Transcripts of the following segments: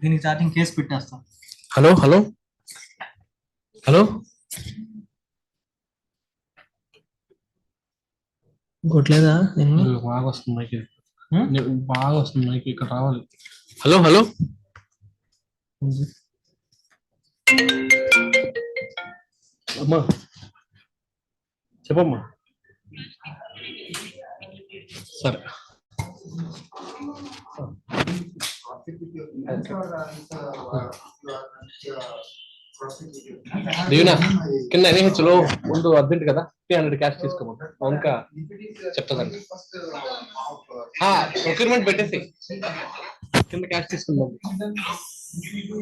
దీనికి charging case పెట్టేస్తాం. Hello hello hello ఇంకోట్లేదా బాగా వస్తుంది మైక్, బాగా వస్తుంది మైక్, ఇక్కడ రావాలి. హలో హలో అమ్మా చెప్పమ్మా. సరే దీవెనా కింద ఎన్హెచ్లో ముందు అర్జెంట్ కదా 300 క్యాష్ తీసుకోమా ఇంకా చెప్తాదండి. ప్రొక్యూర్మెంట్ పెట్టేసి కింద క్యాష్ తీసుకుందాం.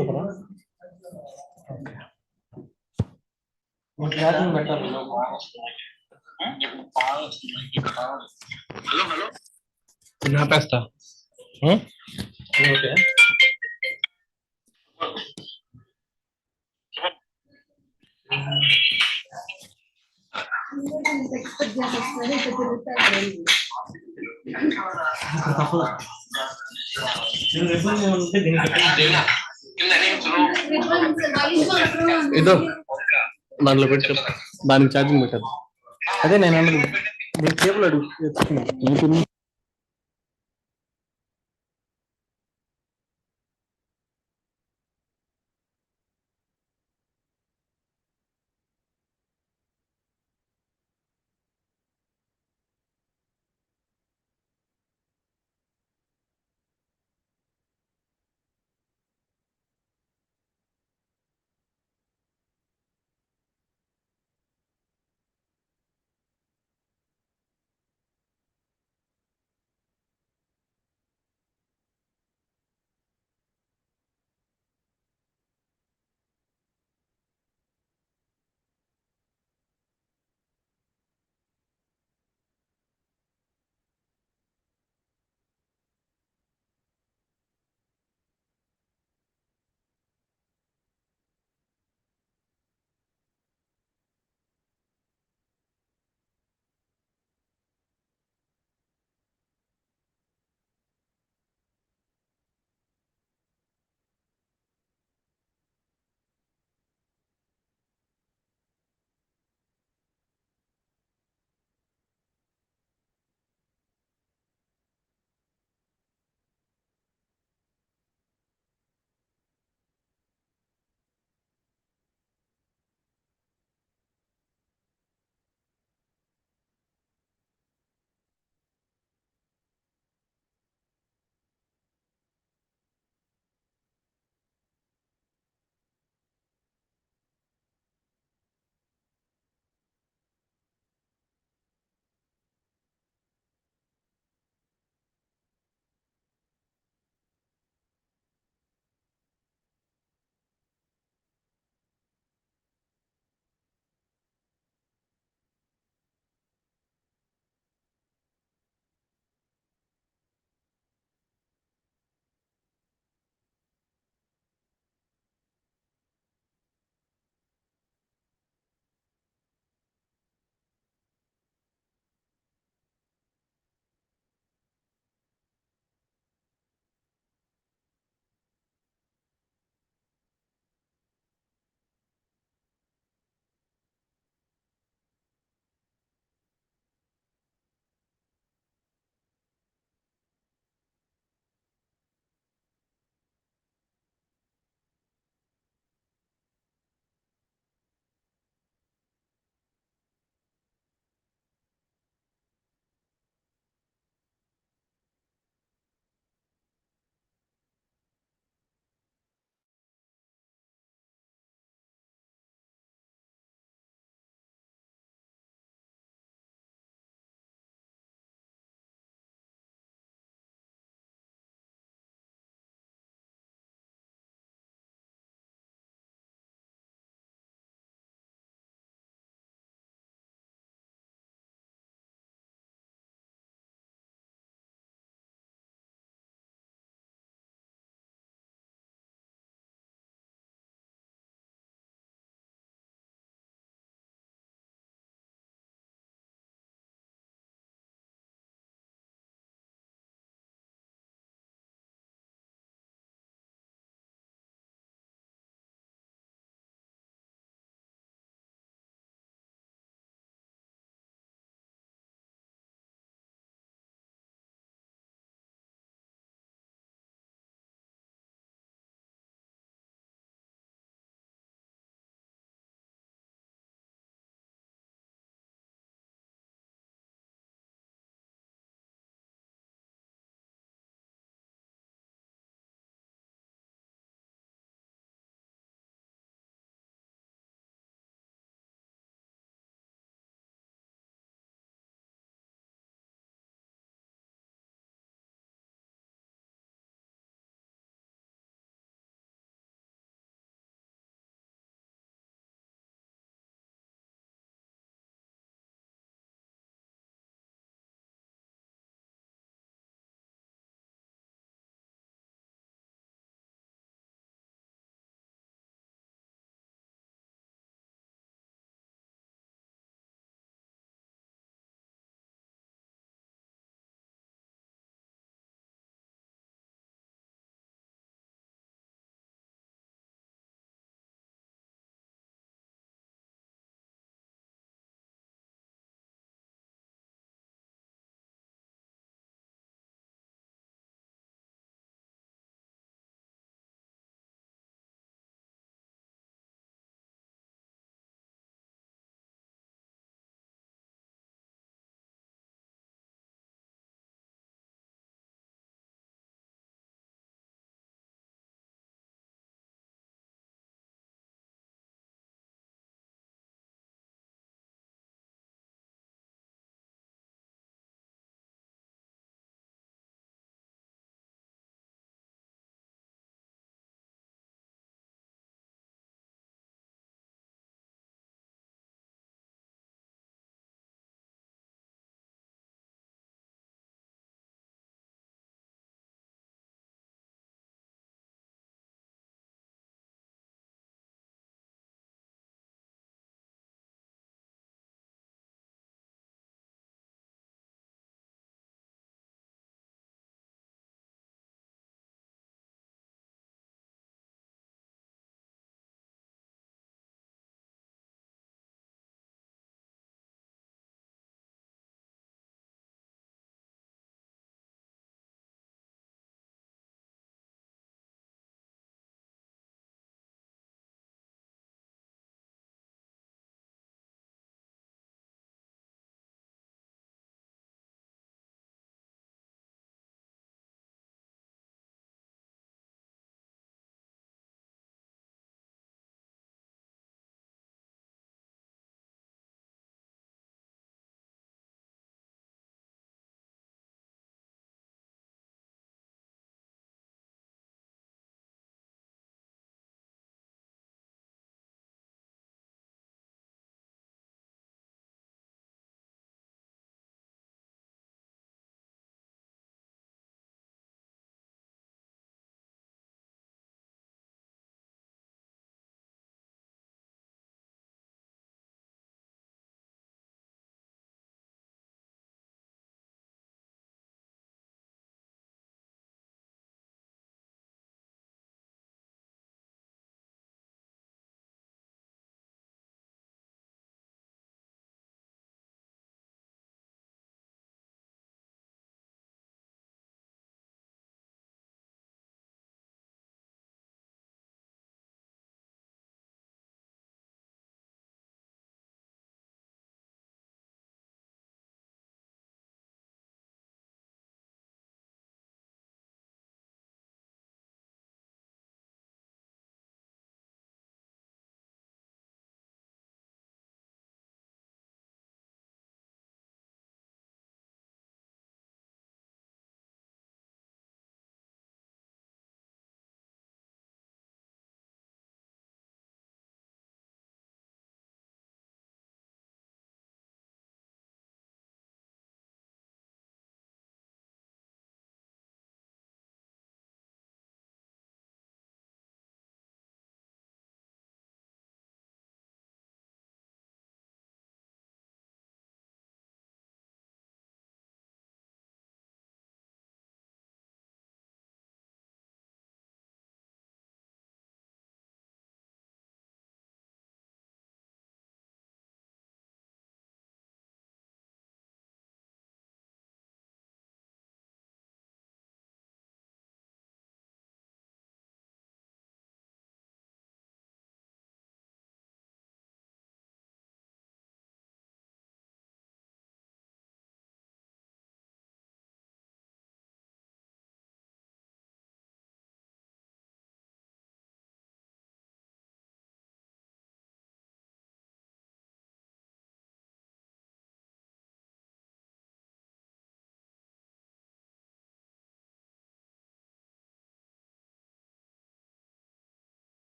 Hello hello ఆపేస్తా. ఓకే ఇదో దాంట్లో పెట్టి దానికి ఛార్జింగ్ పెట్టదు. అదే నేను అన్నది కేబుల్ అడుగు.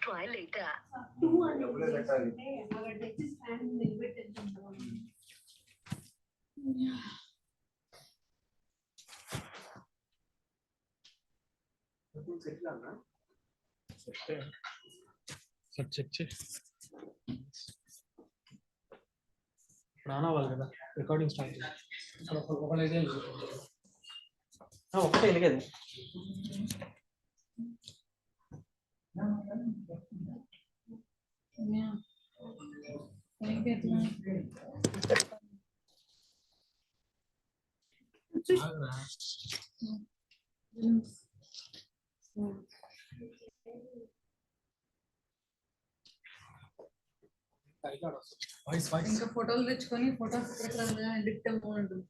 Try later. చెక్ చేయి రానా వాళ్ళు కదా రికార్డింగ్ స్టార్ట్ ఒకటైతే ఒకటే కదా ఇంకా ఫోటోలు తెచ్చుకొని ఫోటోస్ ఎడిట్ ఉంటుంది.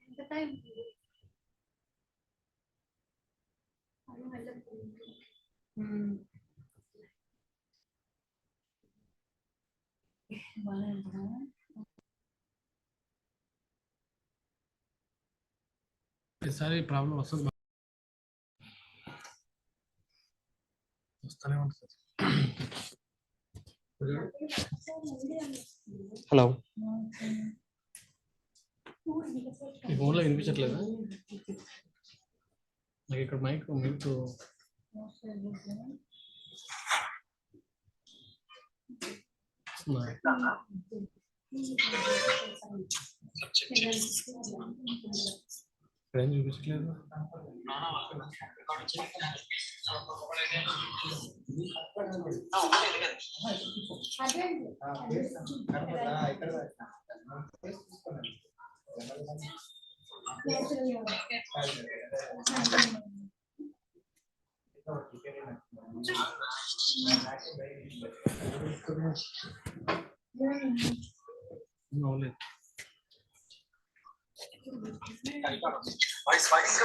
ఎంత టైం ఈసారి ప్రాబ్లం వస్తుంది వస్తూనే ఉంటుంది. హలో ఈ ఫోన్లో వినిపించట్లేదా? నాకు ఇక్కడ మైక్ మీకు ఇక్కడేం చూపించట్లేదు.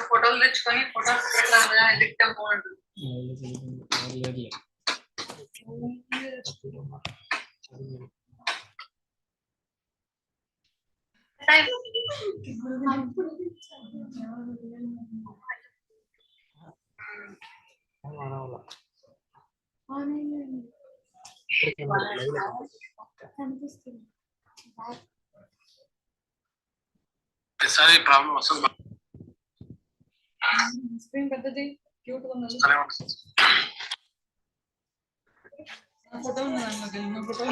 ఫోటోలు తెచ్చుకొని ఫోటోస్ ఎడిట్ ఉంటుంది. ఈసారి ప్రాబ్లం వస్తుంది. స్క్రీన్ పెద్దది క్యూట్ ఉన్నది. ఫోటో ఉన్నది photo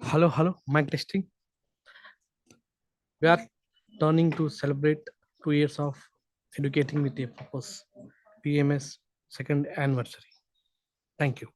Hello, mic testing. We are turning to celebrate 2 years of educating with a purpose, PMS second anniversary. Thank you.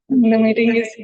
The meeting is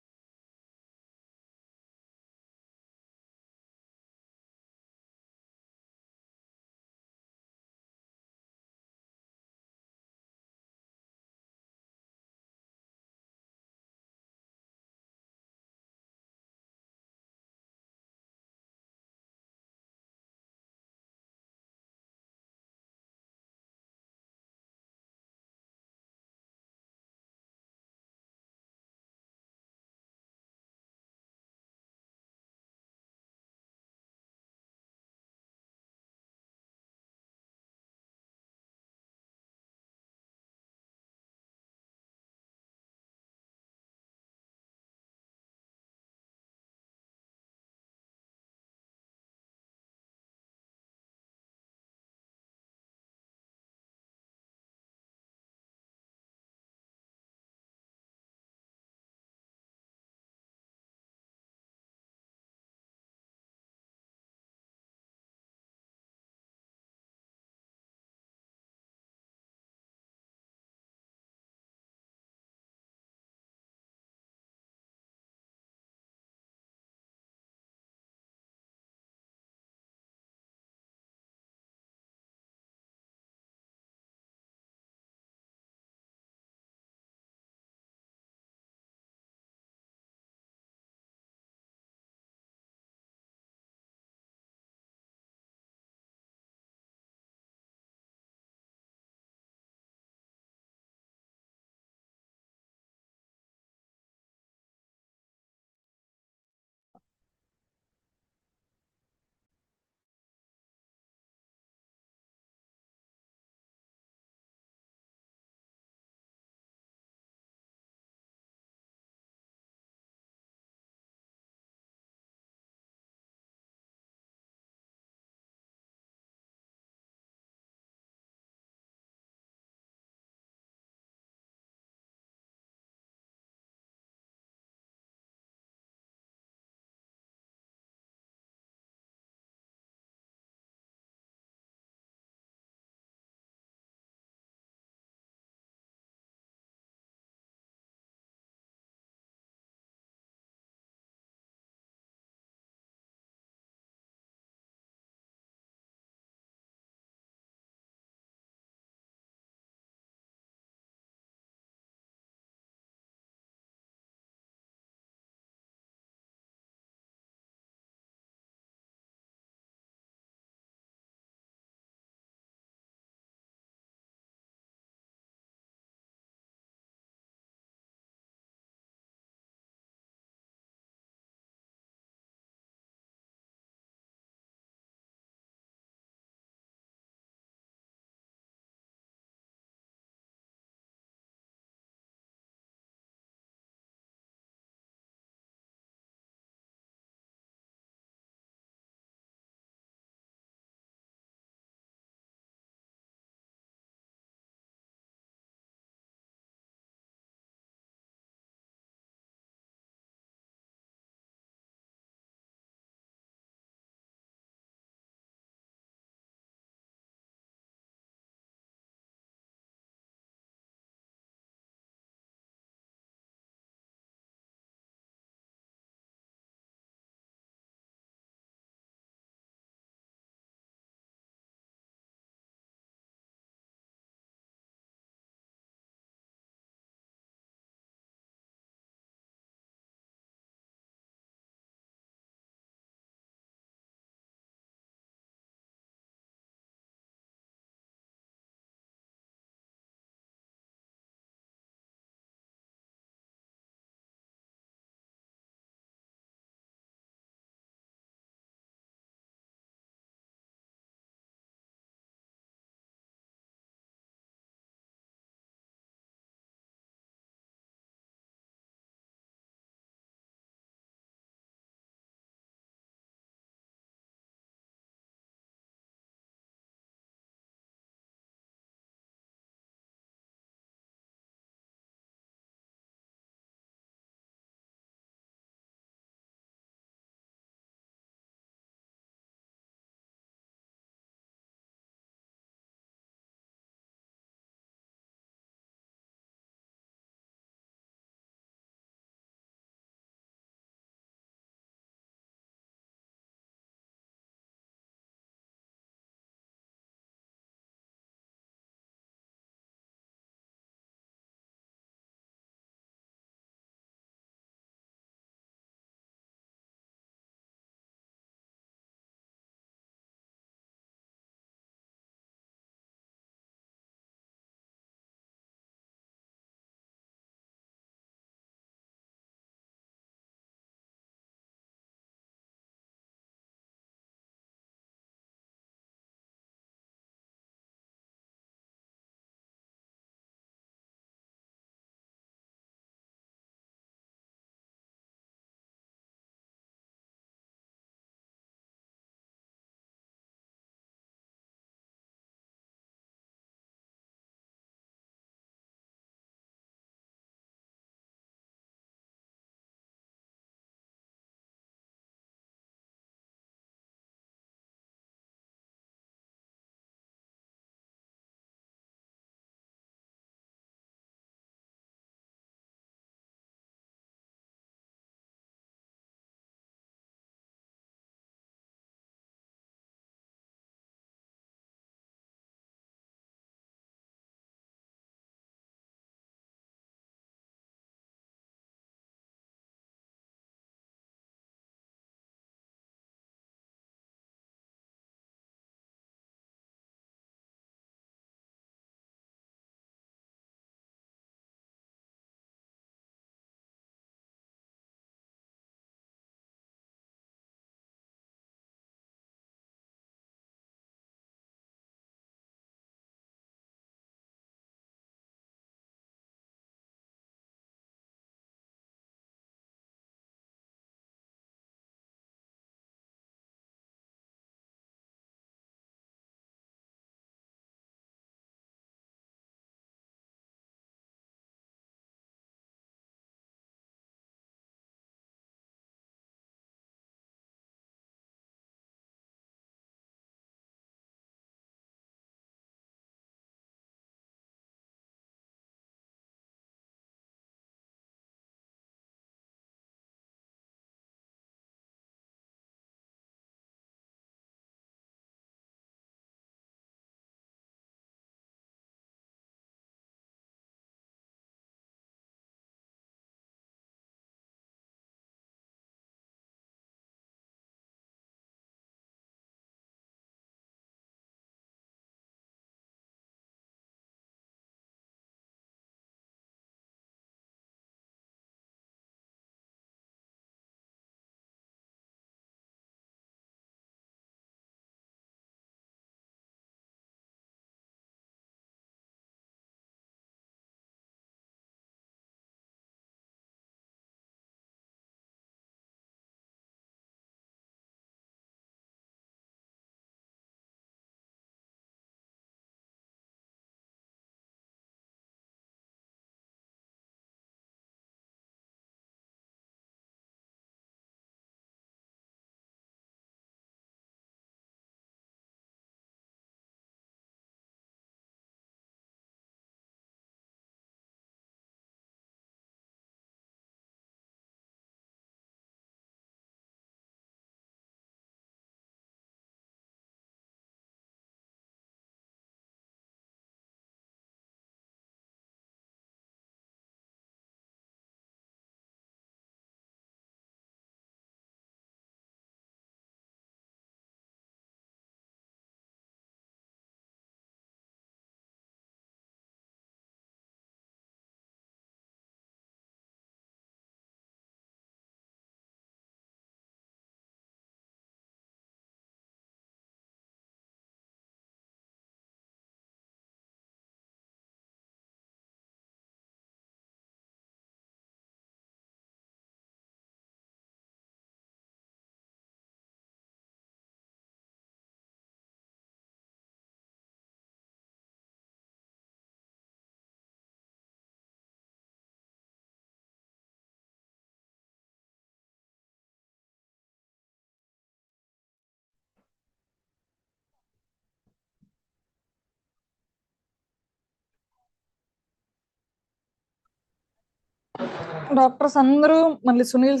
doctors అందరూ మళ్ళీ Sunil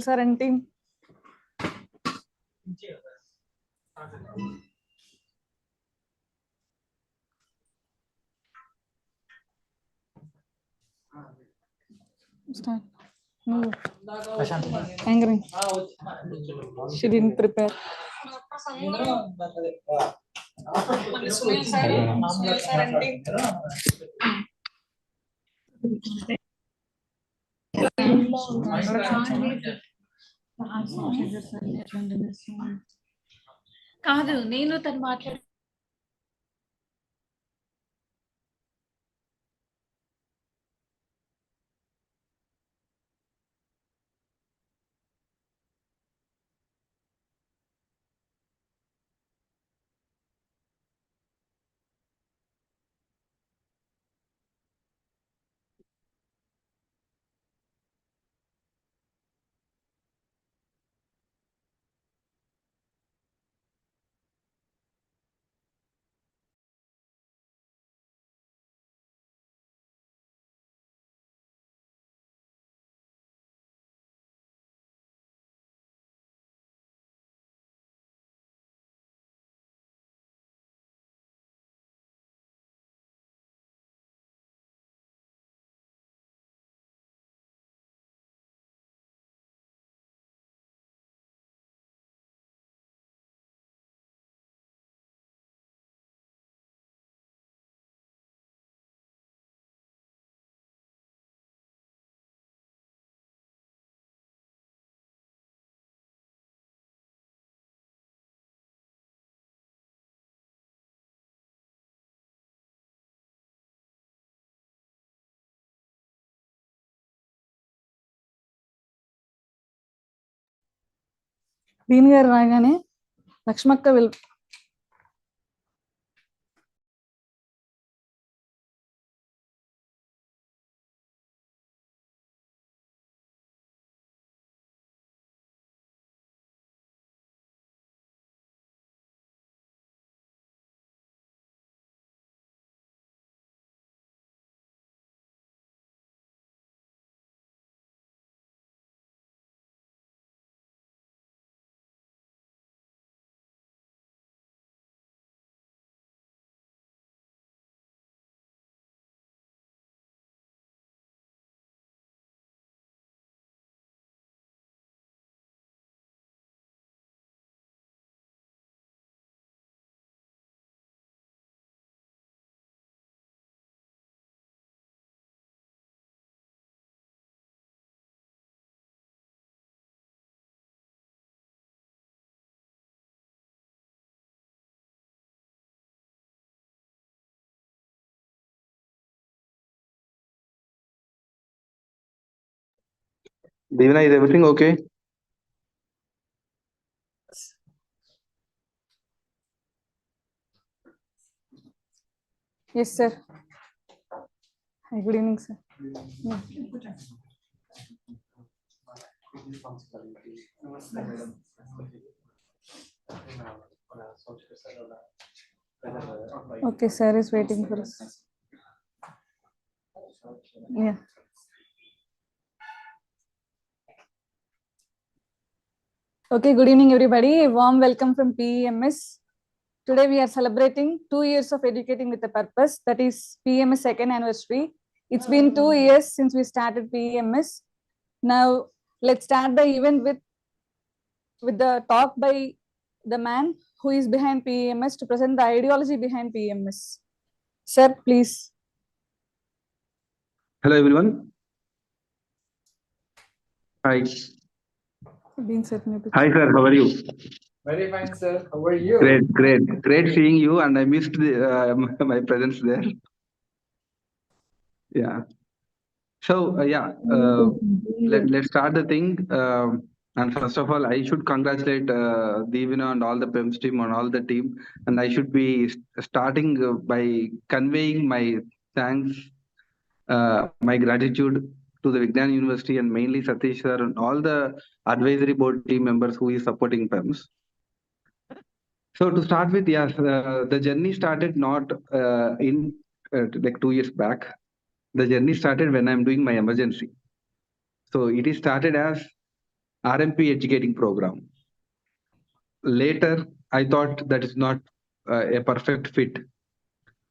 sir and team. Start. No. Angry. She didn't prepare. Sunil sir and team. కాదు నేను తను మాట్లాడు దీని గారు రాగానే లక్ష్మక్క Divina, is everything okay? Yes, sir. Hi, good evening, sir. Okay, sir is waiting for us. Yeah. Okay, good evening, everybody. A warm welcome from PEMS. Today we are celebrating 2 years of educating with a purpose, that is PEMS second anniversary. It's been 2 years since we started PEMS. Now let's start the event with the talk by the man who is behind PEMS to present the ideology behind PEMS. Sir, please. Hello, everyone. Hi. Hi, sir. How are you? Very fine, sir. How are you? Great seeing you, and I missed my presence there. Yeah. So let's start the thing. And first of all, I should congratulate Divina and all the PEMS team and all the team. And I should be starting by conveying my thanks, my gratitude to the Vignan University and mainly Satish sir and all the advisory board team members who is supporting PEMS. So to start with, yes, the journey started not in like 2 years back. The journey started when I'm doing my emergency. So it is started as RMP educating program. Later, I thought that is not a perfect fit.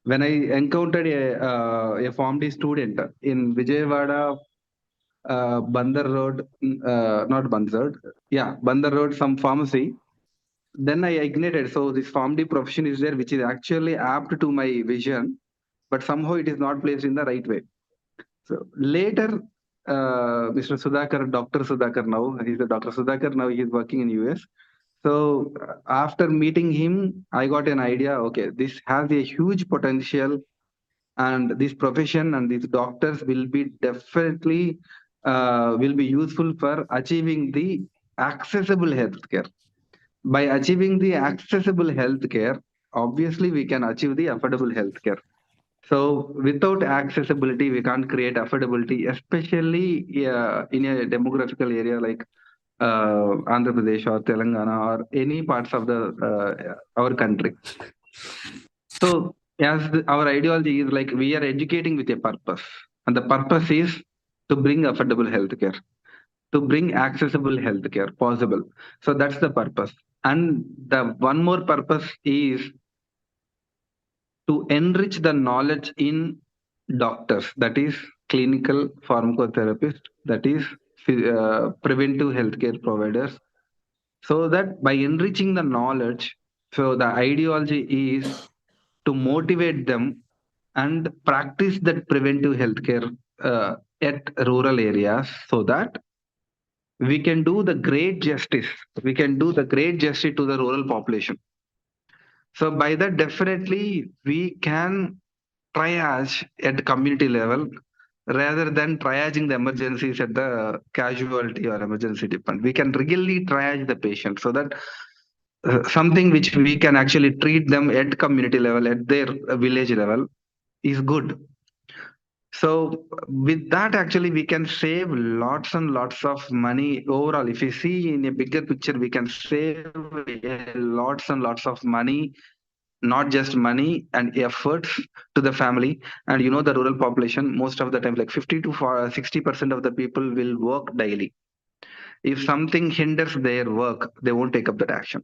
When I encountered a Form D student in Vijayawada, Bandar Road, not Bandar, yeah, Bandar Road, some pharmacy. Then I ignited. So this Form D profession is there, which is actually apt to my vision, but somehow it is not placed in the right way. So later, Mr. Sudhakar, Dr. Sudhakar now, he's a Dr. Sudhakar now, he is working in US. So after meeting him, I got an idea, okay, this has a huge potential, and this profession and these doctors will be definitely will be useful for achieving the accessible healthcare. By achieving the accessible healthcare, obviously we can achieve the affordable healthcare. So without accessibility, we can't create affordability, especially in a demographical area like Andhra Pradesh or Telangana or any parts of the our country. So as our ideology is like we are educating with a purpose, and the purpose is to bring affordable healthcare, to bring accessible healthcare possible. So that's the purpose. And the one more purpose is to enrich the knowledge in doctors, that is clinical pharmacotherapist, that is preventive healthcare providers, so that by enriching the knowledge, so the ideology is to motivate them and practice that preventive healthcare at rural areas, so that we can do the great justice. We can do the great justice to the rural population. So by that, definitely we can triage at community level rather than triaging the emergencies at the casualty or emergency department. We can really triage the patient so that something which we can actually treat them at community level, at their village level, is good. So with that, actually, we can save lots and lots of money overall. If you see in a bigger picture, we can save lots and lots of money, not just money and efforts to the family. And you know, the rural population, most of the time, like 50 to 60% of the people will work daily. If something hinders their work, they won't take up that action.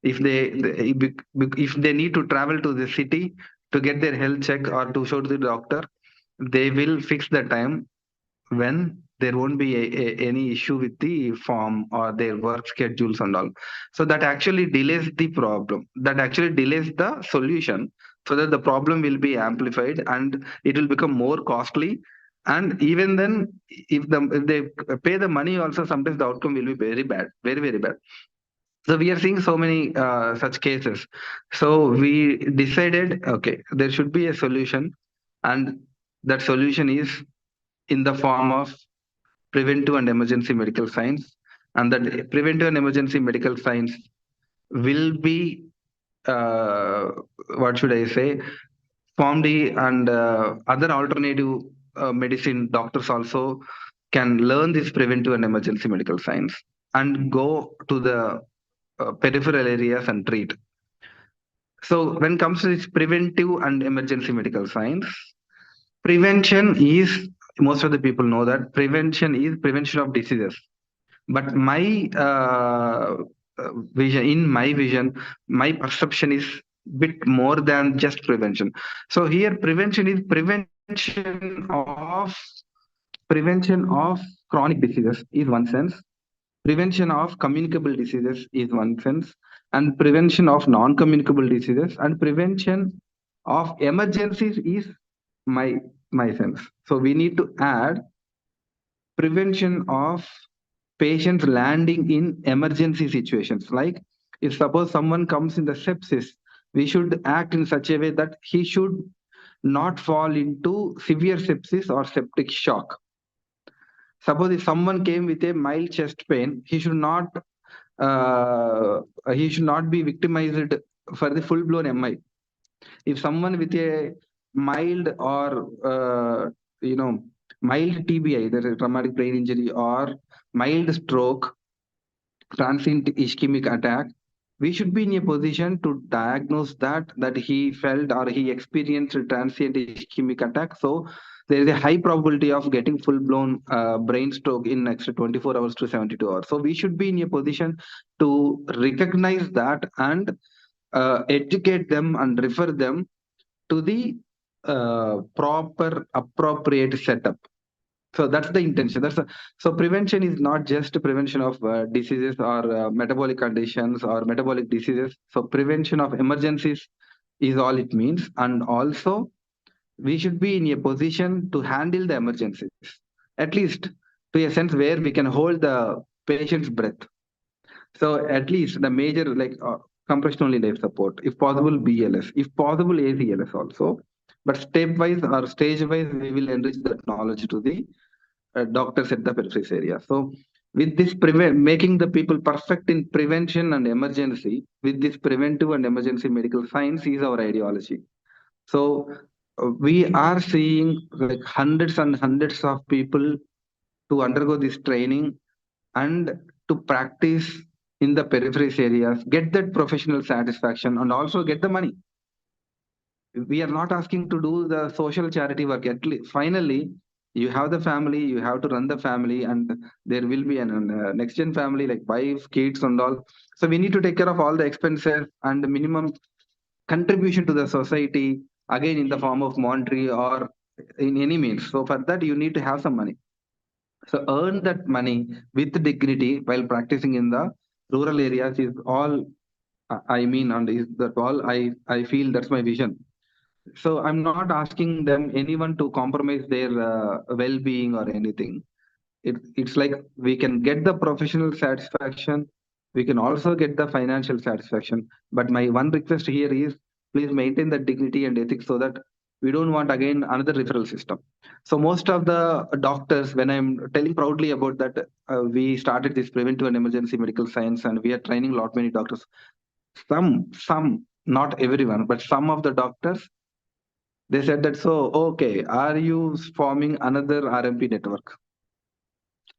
If if they need to travel to the city to get their health check or to show to the doctor, they will fix the time when there won't be any issue with the form or their work schedules and all. So that actually delays the problem. That actually delays the solution, so that the problem will be amplified and it will become more costly. And even then, if they pay the money, also sometimes the outcome will be very bad, very very bad. So we are seeing so many such cases. So we decided, okay, there should be a solution, and that solution is in the form of preventive and emergency medical science. And that preventive and emergency medical science will be, uh, what should I say, Form D and other alternative medicine doctors also can learn this preventive and emergency medical science and go to the peripheral areas and treat. So when it comes to this preventive and emergency medical science, prevention is, most of the people know that prevention is prevention of diseases. But my vision, in my vision, my perception is bit more than just prevention. So here prevention is prevention of chronic diseases is one sense, prevention of communicable diseases is one sense, and prevention of non-communicable diseases and prevention of emergencies is my my sense. So we need to add prevention of patients landing in emergency situations. Like if suppose someone comes in the sepsis, we should act in such a way that he should not fall into severe sepsis or septic shock. Suppose if someone came with a mild chest pain, uh, he should not be victimized for the full blown MI. If someone with a mild or mild TBI, that is traumatic brain injury, or mild stroke, transient ischemic attack, we should be in a position to diagnose that he felt or he experienced a transient ischemic attack. So there is a high probability of getting full-blown brain stroke in next 24 hours to 72 hours. So we should be in a position to recognize that and educate them and refer them to the proper appropriate setup. So that's the intention. So prevention is not just prevention of diseases or metabolic conditions or metabolic diseases. So prevention of emergencies is all it means. And also we should be in a position to handle the emergencies, at least to a sense where we can hold the patient's breath. So at least the major like compression only life support, if possible BLS, if possible ACLS also. But stepwise or stage wise, we will enrich that knowledge to the doctors at the periphery area. So with this making the people perfect in prevention and emergency, with this preventive and emergency medical science is our ideology. So we are seeing like hundreds and hundreds of people to undergo this training and to practice in the periphery areas, get that professional satisfaction and also get the money. We are not asking to do the social charity work. At least, finally, you have the family, you have to run the family, and there will be an next gen family like wife, kids, and all. So we need to take care of all the expenses and the minimum contribution to the society, again in the form of monetary or in any means. So for that, you need to have some money. So earn that money with dignity while practicing in the rural areas is all I mean, and is that all I feel that's my vision. So I'm not asking them anyone to compromise their well-being or anything. It's like we can get the professional satisfaction, we can also get the financial satisfaction. But my one request here is please maintain the dignity and ethics so that we don't want again another referral system. So most of the doctors, when I'm telling proudly about that, we started this preventive and emergency medical science, and we are training a lot many doctors. Some, not everyone, but some of the doctors they said that, so, okay, are you forming another RMP network?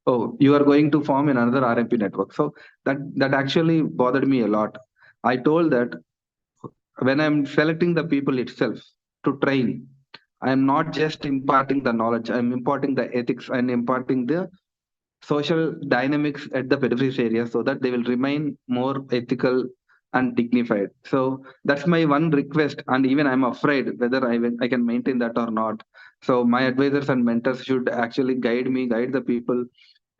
Oh, you are going to form another RMP network. So that actually bothered me a lot. I told that when I'm selecting the people itself to train, I'm not just imparting the knowledge, I'm imparting the ethics and imparting the social dynamics at the periphery area so that they will remain more ethical and dignified. So that's my one request, and even I'm afraid whether I can maintain that or not. So my advisors and mentors should actually guide the people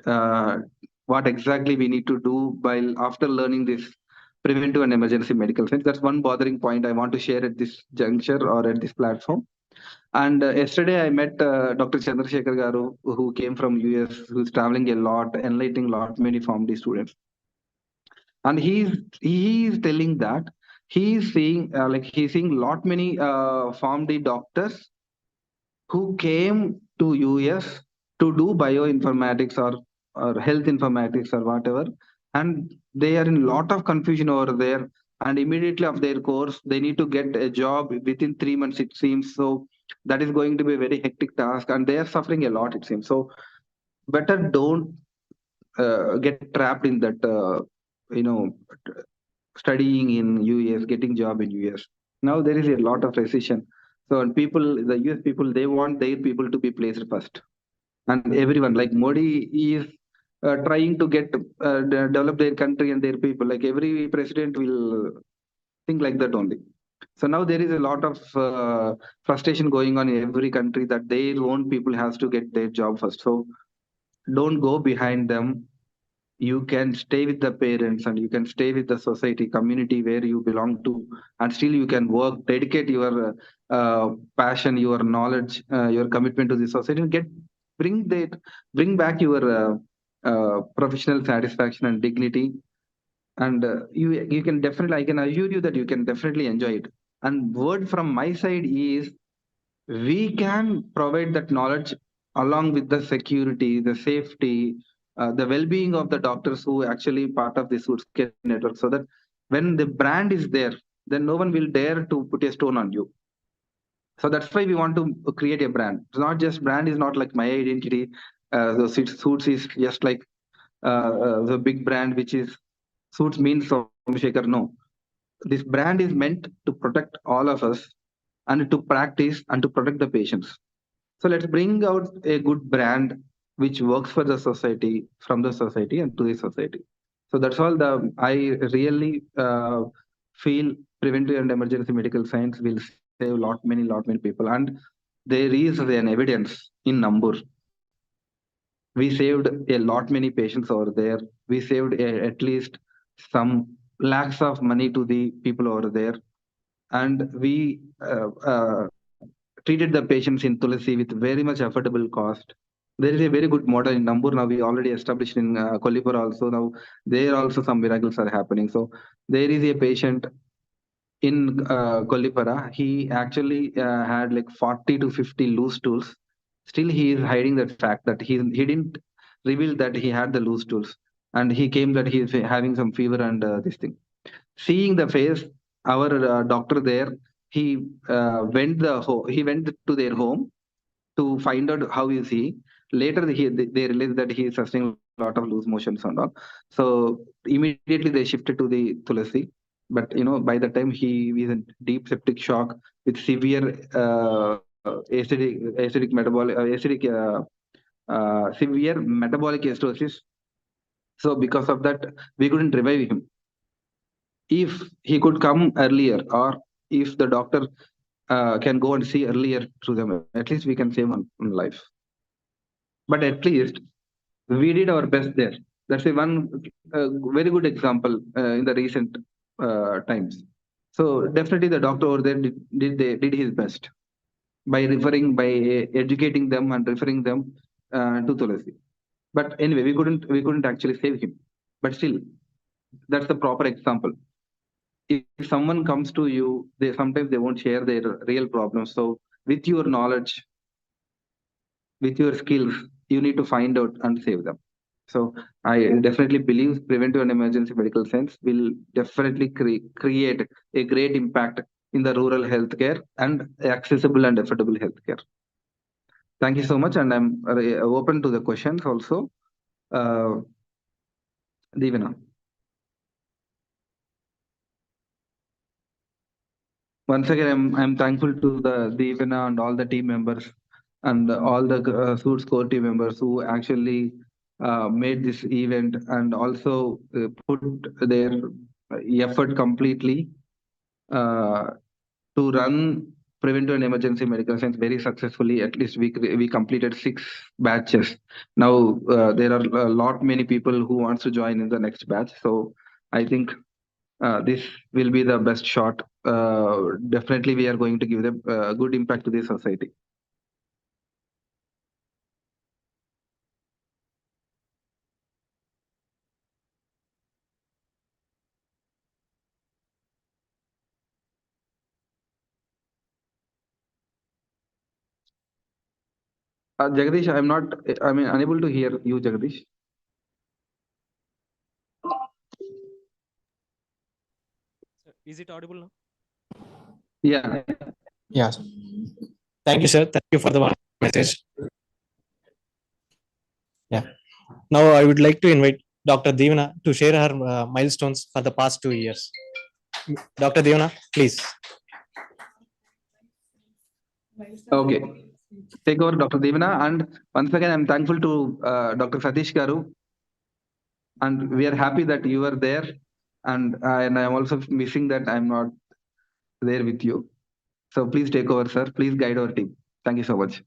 uh, what exactly we need to do while after learning this preventive and emergency medical science. That's one bothering point I want to share at this juncture or at this platform. And yesterday I met Dr. Chandrasekhar Garu, who came from US, who's traveling a lot, enlightening a lot many PharmD students. And he's telling that he's seeing he's seeing lot many PharmD doctors who came to US to do bioinformatics or health informatics or whatever, and they are in a lot of confusion over there. And immediately of their course, they need to get a job within 3 months, it seems. So that is going to be a very hectic task, and they are suffering a lot, it seems. So better don't get trapped in that, you know, studying in US, getting job in US. Now there is a lot of recession. So and people, the US people, they want their people to be placed first. And everyone, like Modi is trying to get develop their country and their people. Like every president will think like that only. So now there is a lot of frustration going on in every country that their own people has to get their job first. So don't go behind them. You can stay with the parents and you can stay with the society community where you belong to, and still you can work, dedicate your passion, your knowledge, your commitment to the society, and bring back your professional satisfaction and dignity. And you can definitely, I can assure you that you can definitely enjoy it. And word from my side is we can provide that knowledge along with the security, the safety, the well-being of the doctors who actually part of this Care network, so that when the brand is there, then no one will dare to put a stone on you. So that's why we want to create a brand. It's not just brand is not like my identity. The suits is just like the big brand which is suits means Somashekar. No, this brand is meant to protect all of us and to practice and to protect the patients. So let's bring out a good brand which works for the society, from the society and to the society. So that's all the I really feel preventive and emergency medical science will save lot many people. And there is an evidence in number. We saved a lot many patients over there. We saved at least some lakhs of money to the people over there. And we treated the patients in Tulsi with very much affordable cost. There is a very good model in Nambur now. We already established in Kolipur also. Now there also some miracles are happening. So there is a patient in Kolipara. He actually had like 40 to 50 loose stools. Still, he is hiding that fact that he didn't reveal that he had the loose stools, and he came that he is having some fever and this thing. Seeing the face, our doctor there, he he went to their home to find out how is he. Later, they realized that he is suffering a lot of loose motions and all. So immediately they shifted to the Tulasi. But by the time he was in deep septic shock with severe severe metabolic acidosis. So because of that, we couldn't revive him. If he could come earlier, or if the doctor can go and see earlier through them, at least we can save one life. But at least we did our best there. That's a one very good example in the recent times. So definitely the doctor over there did his best by educating them and referring them to Tulasi. But anyway, we couldn't actually save him. But still, that's the proper example. If someone comes to you, they sometimes they won't share their real problems. So with your knowledge, with your skills, you need to find out and save them. So I definitely believe preventive and emergency medical science will definitely create a great impact in the rural healthcare and accessible and affordable healthcare. Thank you so much, and I'm open to the questions also. Divina. Once again, I'm thankful to the Divina and all the team members and all the Suits core team members who actually made this event and also put their effort completely to run preventive and emergency medical science very successfully. At least we completed 6 batches. Now there are a lot many people who wants to join in the next batch. So I think this will be the best shot. Definitely, we are going to give them good impact to the society. Jagdish, unable to hear you, Jagdish. Is it audible now? Yeah. Yes. Thank you, sir. Thank you for the message. Yeah. Now I would like to invite Dr. Divana to share her milestones for the past 2 years. Dr. Divana, please. Okay. Take over, Dr. Devana. And once again, I'm thankful to Dr. Satish Garu. And we are happy that you are there. And I'm also missing that I'm not there with you. So please take over, sir. Please guide our team. Thank you so much.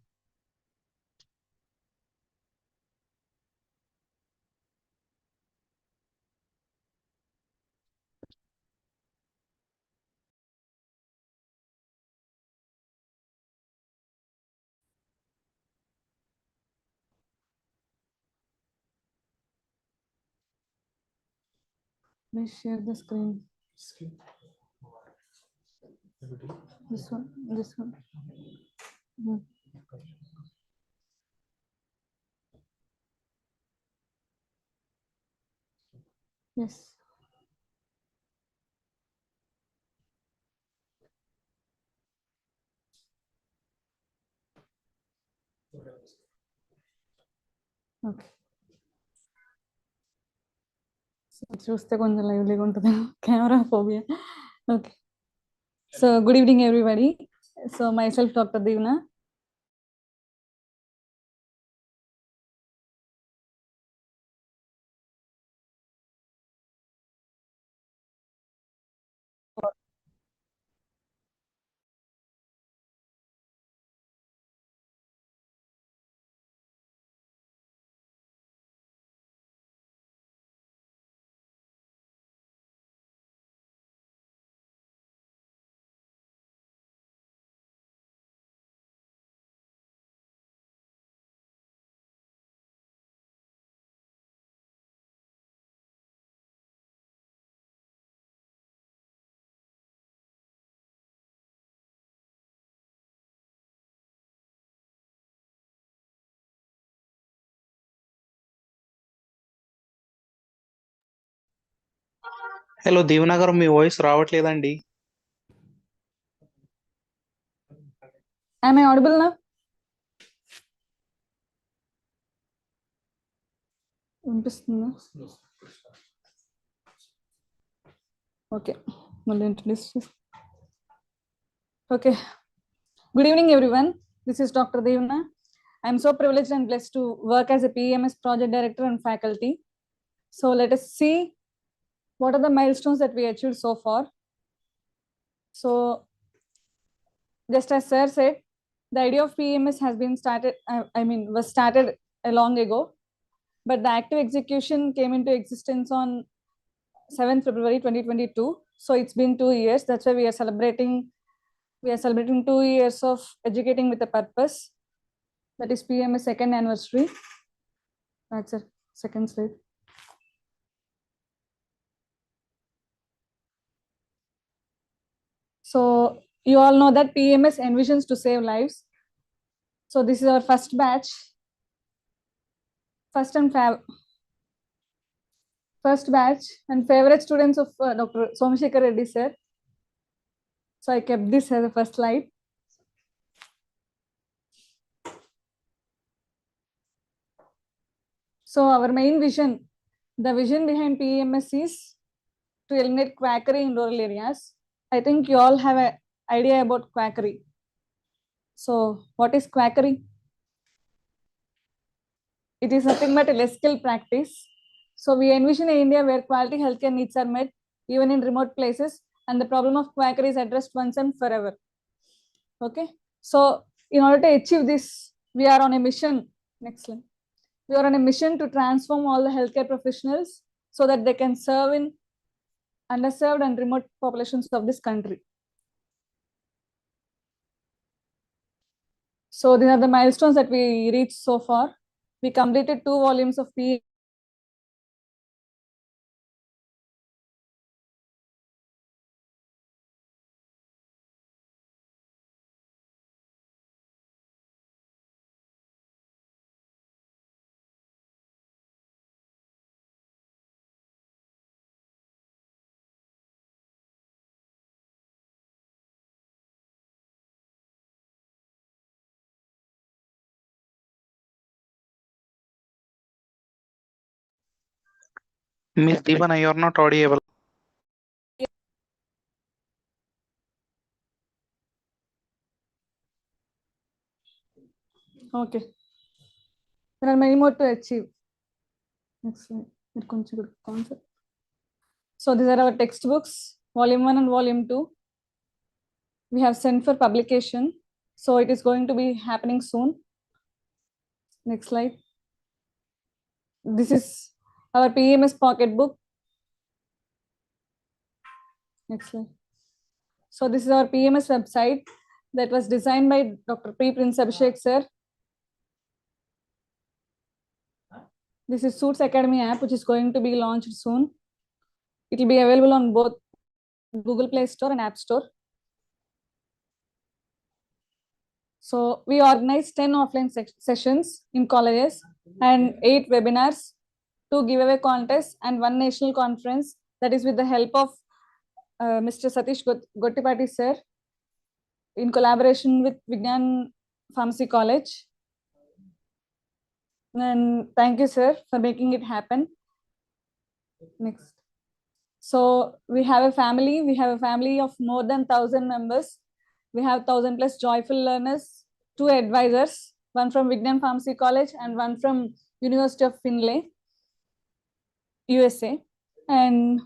Please share the screen. This one, this one. Hmm. Yes. Okay. చూస్తే కొంచెం లైవ్లీగా ఉంటుంది camera phobia. Okay, so good evening everybody. So myself doctor Deevena. Hello Deevena garu, మీ voice రావట్లేదండి. Am I audible now? వినిపిస్తుందా? Okay, మళ్ళీ introduce చేసి. Okay, good evening everyone. This is Dr. Devna. I am so privileged and blessed to work as a PEMS project director and faculty. So let us see what are the milestones that we achieved so far. So just as sir said, the idea of PEMS has been started, was started a long ago, but the active execution came into existence on 7th February 2022. So it's been 2 years. That's why we are celebrating 2 years of educating with a purpose. That is PMS second anniversary. That's a second slide. So you all know that PMS envisions to save lives. So this is our first batch. First batch and favorite students of Dr. Somashekar Reddy sir. So I kept this as a first slide. So our main vision, the vision behind PEMS is to eliminate quackery in rural areas. I think you all have an idea about quackery. So what is quackery? It is nothing but a less skill practice. So we envision an India where quality healthcare needs are met even in remote places, and the problem of quackery is addressed once and forever. Okay, so in order to achieve this, we are on a mission. Next slide. We are on a mission to transform all the healthcare professionals so that they can serve in underserved and remote populations of this country. So these are the milestones that we reached so far. We completed 2 volumes of PE. Miss Divana, you're not audible. Okay, there are many more to achieve. Next slide. Concept. So these are our textbooks, volume 1 and volume 2. We have sent for publication. So it is going to be happening soon. Next slide. This is our PEMS pocket book. Next slide. So this is our PEMS website that was designed by Dr. P. Prince Abhishek sir. This is Suits Academy app, which is going to be launched soon. It will be available on both Google Play Store and App Store. So we organized 10 offline sessions in colleges and 8 webinars, 2 giveaway contests, and 1 national conference, that is with the help of Mr. Satish Gottipati sir in collaboration with Vignan Pharmacy College. And thank you sir for making it happen. Next. So we have a family. We have a family of more than 1,000 members. We have 1,000 plus joyful learners, 2 advisors, one from Vignam Pharmacy College and one from University of Findlay, USA. And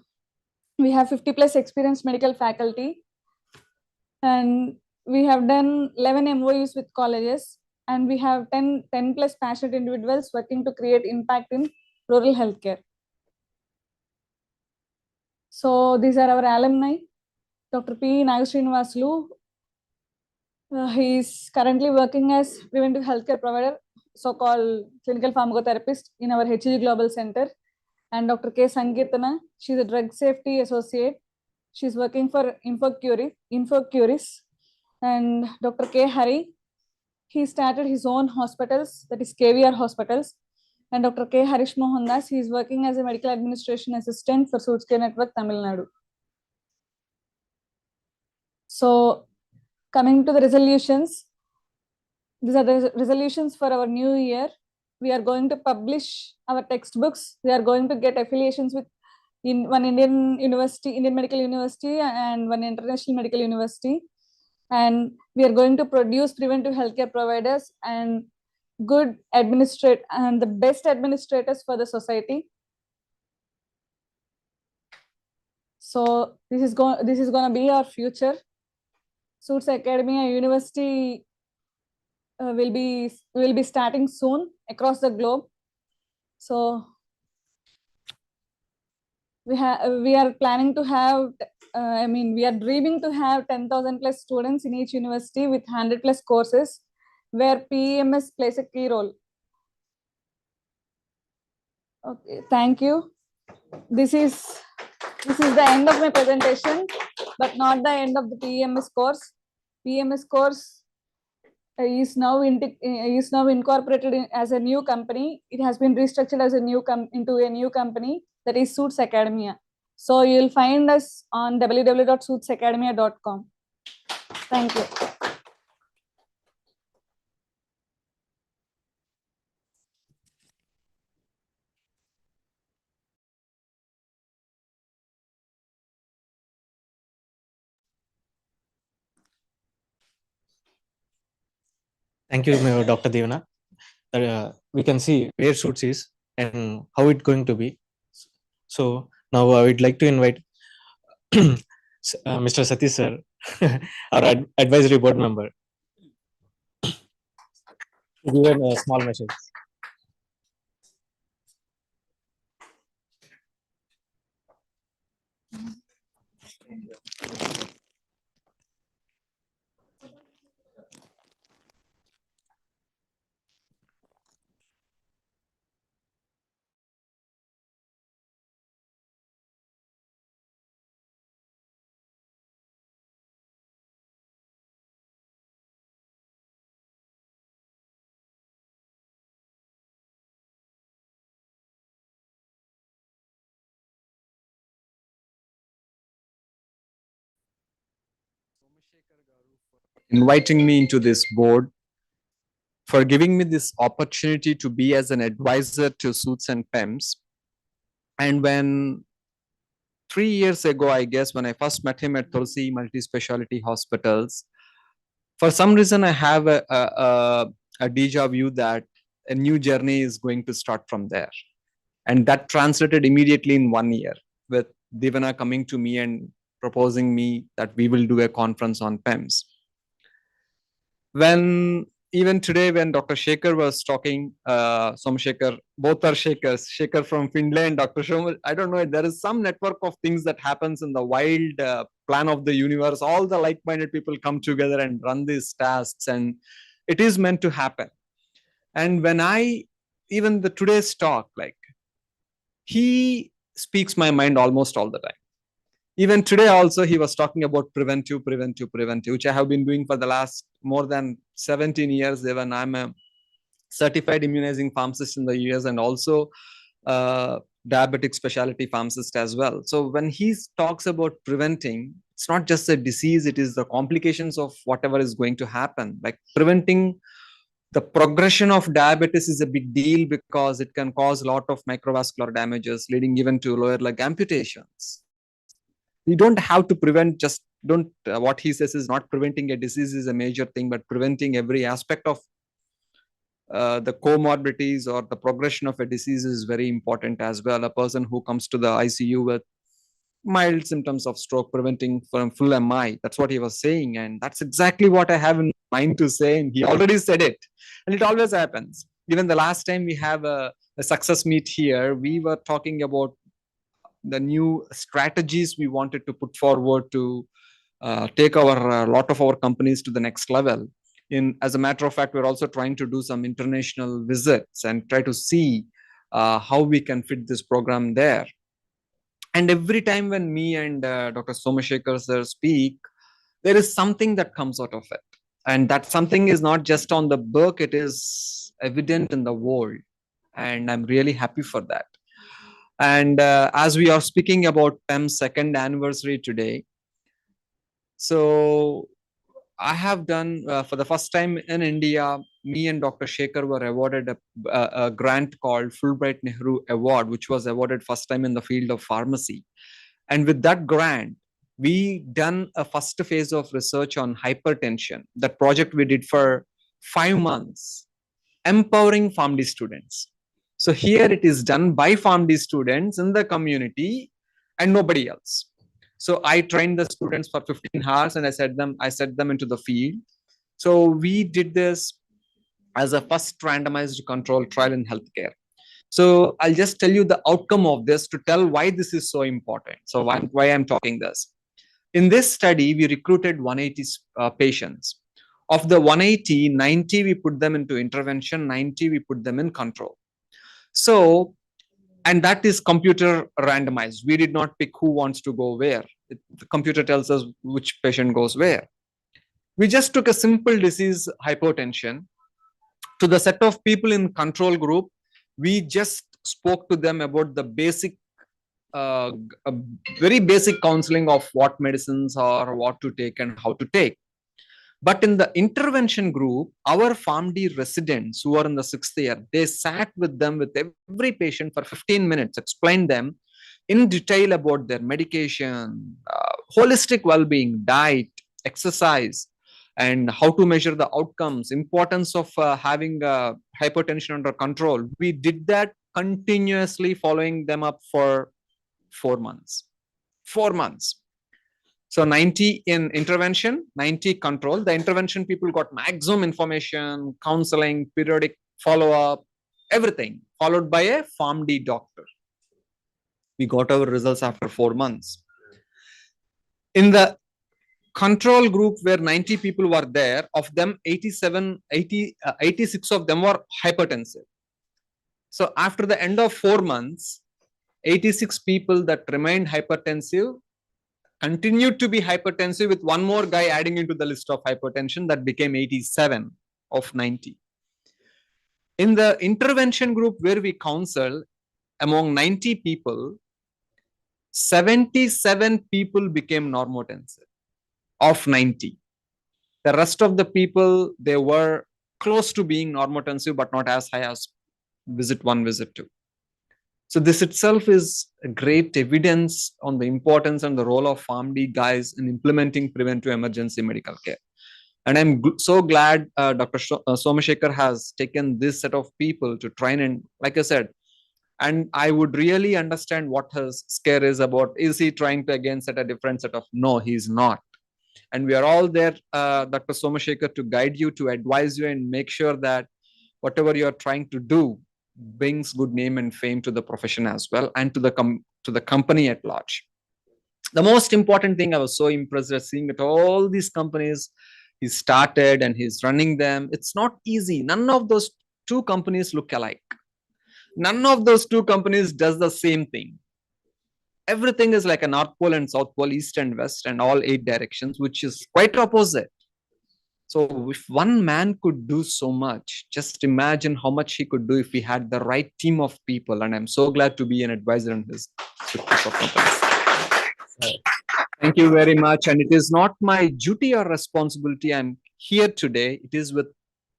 we have 50 plus experienced medical faculty. And we have done 11 MOUs with colleges. And we have 10 plus passionate individuals working to create impact in rural healthcare. So these are our alumni. Dr. P. Nagasrinivasulu. He is currently working as preventive healthcare provider, so-called clinical pharmacotherapist in our HEG Global Center. And Dr. K. Sankirtana, she's a drug safety associate. She's working for InfoCuris. And Dr. K. Hari, he started his own hospitals, that is KVR hospitals. And Dr. K. Harish Mohandas, he is working as a medical administration assistant for Sootcare Network, Tamil Nadu. So coming to the resolutions, these are the resolutions for our new year. We are going to publish our textbooks. We are going to get affiliations with one Indian university, Indian Medical University, and one international medical university. And we are going to produce preventive healthcare providers and good administrate and the best administrators for the society. So this is going to be our future. Suits Academy University will be starting soon across the globe. So we are planning to have we are dreaming to have 10,000 plus students in each university with 100 plus courses where PEMS plays a key role. Okay, thank you. This is the end of my presentation, but not the end of the PEMS course. PEMS course is now incorporated as a new company. It has been restructured as into a new company, that is Suits Academia. So you'll find us on www.suitsacademia.com. Thank you. Thank you, Dr. Devana. We can see where Suits is and how it's going to be. So now I would like to invite Mr. Satish sir, our advisory board member, to give a small message. Inviting me into this board, for giving me this opportunity to be as an advisor to Suits and PEMS. And when 3 years ago, I guess, when I first met him at Tulsi Multi-Speciality Hospitals, for some reason, I have a deja vu that a new journey is going to start from there. And that translated immediately in 1 year, with Devana coming to me and proposing me that we will do a conference on PEMS. When even today, when Dr. Shekhar was talking, Somashekar, both are Shekhars, Shekhar from Finland, Dr. Shomal, I don't know, there is some network of things that happens in the wild plan of the universe. All the like-minded people come together and run these tasks, and it is meant to happen. And when even the today's talk, like, he speaks my mind almost all the time. Even today also, he was talking about preventive, which I have been doing for the last more than 17 years. Even I'm a certified immunizing pharmacist in the US and also diabetic specialty pharmacist as well. So when he talks about preventing, it's not just a disease, it is the complications of whatever is going to happen. Like preventing the progression of diabetes is a big deal because it can cause a lot of microvascular damages, leading even to lower leg amputations. We don't have to prevent, just don't, what he says is not preventing a disease is a major thing, but preventing every aspect of the comorbidities or the progression of a disease is very important as well. A person who comes to the ICU with mild symptoms of stroke, preventing from full MI, that's what he was saying. And that's exactly what I have in mind to say. And he already said it. And it always happens. Even the last time we have a success meet here, we were talking about the new strategies we wanted to put forward to take our lot of our companies to the next level. As a matter of fact, we're also trying to do some international visits and try to see how we can fit this program there. And every time when me and Dr. Somashekar sir speak, there is something that comes out of it. And that something is not just on the book, it is evident in the world. And I'm really happy for that. And as we are speaking about PEM's second anniversary today, so I have done, for the first time in India, me and Dr. Shekhar were awarded a grant called Fulbright Nehru Award, which was awarded first time in the field of pharmacy. And with that grant, we done a first phase of research on hypertension. That project we did for 5 months, empowering PharmD students. So here it is done by PharmD students in the community and nobody else. So I trained the students for 15 hours and I set them into the field. So we did this as a first randomized control trial in healthcare. So I'll just tell you the outcome of this to tell why this is so important. So why I'm talking this. In this study, we recruited 180 patients. Of the 180, 90 we put them into intervention, 90 we put them in control. So, and that is computer randomized. We did not pick who wants to go where. The computer tells us which patient goes where. We just took a simple disease, hypertension. To the set of people in control group, we just spoke to them about the basic, very basic counseling of what medicines are, what to take and how to take. But in the intervention group, our PharmD residents who are in the 6th year, they sat with them with every patient for 15 minutes, explained them in detail about their medication, holistic well-being, diet, exercise, and how to measure the outcomes, importance of having hypertension under control. We did that continuously, following them up for 4 months. 4 months. So 90 in intervention, 90 control. The intervention people got maximum information, counseling, periodic follow-up, everything, followed by a PharmD doctor. We got our results after 4 months. In the control group where 90 people were there, of them 86 of them were hypertensive. So after the end of 4 months, 86 people that remained hypertensive continued to be hypertensive, with one more guy adding into the list of hypertension, that became 87 of 90. In the intervention group where we counsel, among 90 people, 77 people became normotensive of 90. The rest of the people, they were close to being normotensive, but not as high as visit 1, visit 2. So this itself is a great evidence on the importance and the role of PharmD guys in implementing preventive emergency medical care. And I'm so glad Dr. Somashekar has taken this set of people to train, and like I said, and I would really understand what his scare is about. Is he trying to again set a different set of? No, he's not. And we are all there, Dr. Somashekar, to guide you, to advise you, and make sure that whatever you're trying to do brings good name and fame to the profession as well, and to the company at large. The most important thing, I was so impressed at seeing that all these companies he started and he's running them. It's not easy. None of those 2 companies look alike. None of those 2 companies does the same thing. Everything is like a North Pole and South Pole, East and West, and all 8 directions, which is quite opposite. So if one man could do so much, just imagine how much he could do if he had the right team of people. And I'm so glad to be an advisor in his group of companies. Thank you very much. And it is not my duty or responsibility. I'm here today. It is with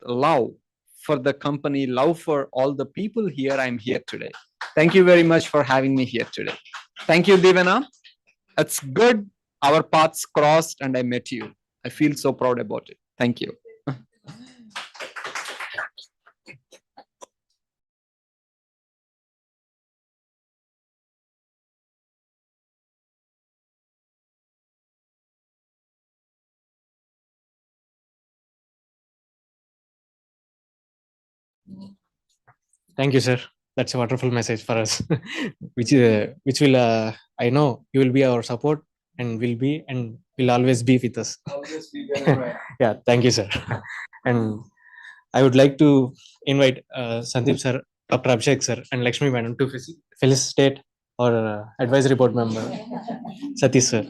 love for the company, love for all the people here. I'm here today. Thank you very much for having me here today. Thank you, Divana. It's good. Our paths crossed and I met you. I feel so proud about it. Thank you. Thank you, sir. That's a wonderful message for us, which will I know you will be our support and will always be with us. Always be there. Yeah, thank you, sir. And I would like to invite Sandeep sir, Dr. Abhishek sir, and Lakshmi madam to felicitate our advisory board member, Satish sir.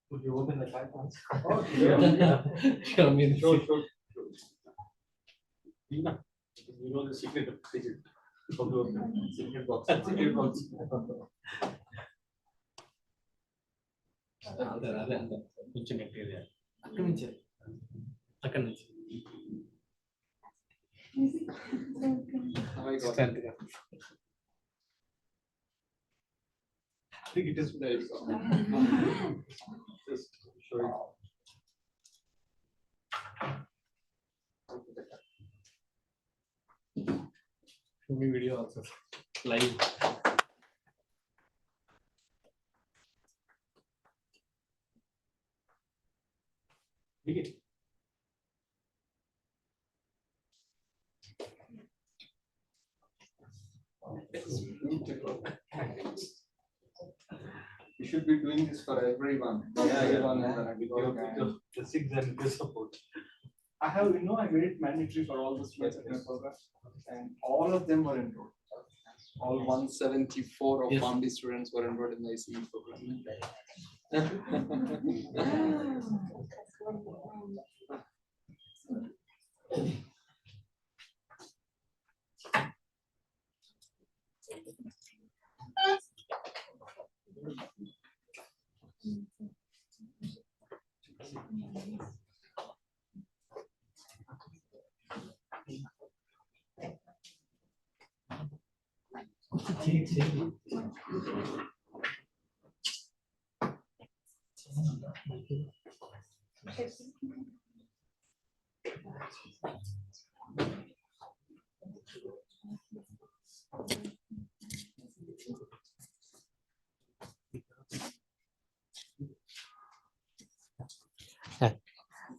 Would you open the chat once? Show me the sure. You know the secret of digit. Secret box. Secret box. అదే కొంచెం గట్టిగా అక్కడి నుంచే అక్కడి నుంచి I think it is nice. Just showing. Show me video also live. Okay. You should be doing this for everyone. Everyone The six and the support. I have, I made it mandatory for all the students in my program, and all of them were enrolled. All 174 of PharmD students were enrolled in the ICE program.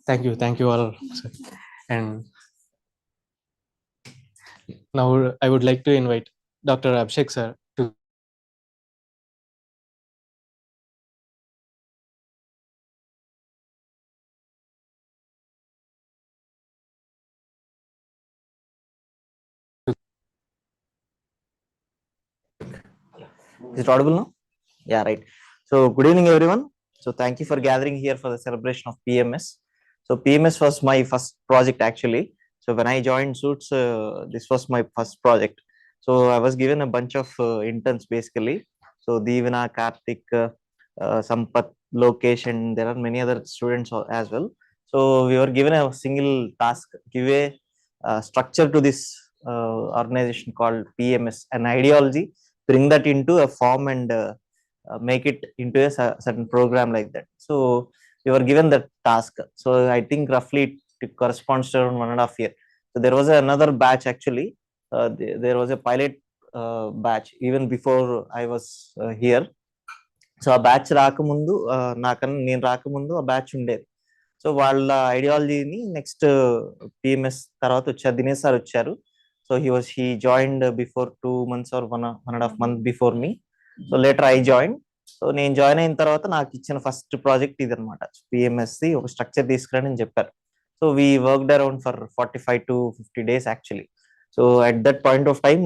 Thank you all, sir. And now I would like to invite Dr. Abhishek sir to Is it audible now? Yeah, right. So good evening, everyone. So thank you for gathering here for the celebration of PMS. So PMS was my first project actually. So when I joined Suits, this was my first project. So I was given a bunch of interns basically. So Deevana, Karthik, Sampath, Lokesh, and there are many other students as well. So we were given a single task, give a structure to this organization called PMS, an ideology, bring that into a form and make it into a certain program like that. So we were given the task. So I think roughly it corresponds to around 1.5 years. So there was another batch actually. There was a pilot batch even before I was here. So ఆ batch రాకముందు నాకన్నా నేను రాకముందు ఆ batch ఉండేది. So వాళ్ళ ఐడియాలజీని next PMS తర్వాత వచ్చారు, దినేష్ సార్ వచ్చారు. So he joined before 2 months or 1.5 months before me. So later I join. So నేను జాయిన్ అయిన తర్వాత నాకు ఇచ్చిన ఫస్ట్ ప్రాజెక్ట్ ఇది అనమాట. పిఎంఎస్సి ఒక స్ట్రక్చర్ తీసుకురండి అని చెప్పారు. So we worked around for 45 to 50 days actually. So at that point of time,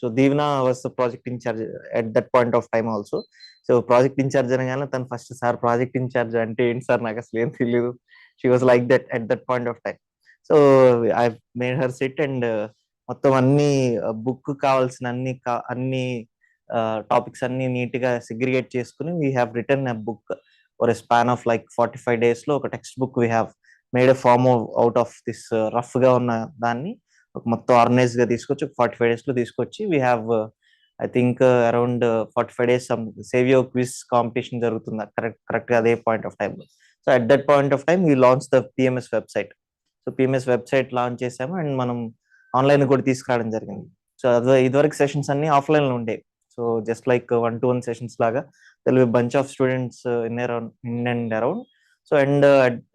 so Divna was the project in charge at that point of time also. So project in charge అనగానే తను first sir project in charge అంటే ఏంటి sir నాకు అసలు ఏం తెలియదు. She was like that at that point of time. So I made her SIT and మొత్తం అన్ని బుక్ కావాల్సిన అన్ని టాపిక్స్ అన్ని నీట్ గా సిగ్రిగేట్ చేసుకుని we have written a book for a span of like 45 days లో ఒక text book we have made a form out of this rough గా ఉన్న దాన్ని ఒక మొత్తం ఆర్గనైజ్ గా తీసుకొచ్చి 45 days లో తీసుకొచ్చి we have I think around 45 days some సేవియో క్విజ్ కాంపిటీషన్ జరుగుతుంది కరెక్ట్ గా అదే point of time. So at that point of time we launch the PMS website. So PMS website launch చేసాము అండ్ మనం ఆన్లైన్ కూడా తీసుకురావడం జరిగింది. సో అదే ఇదివరకు సెషన్స్ అన్ని ఆఫ్లైన్ లో ఉండేవి. So just like 1-to-1 sessions లాగా there bunch of students in and around. So and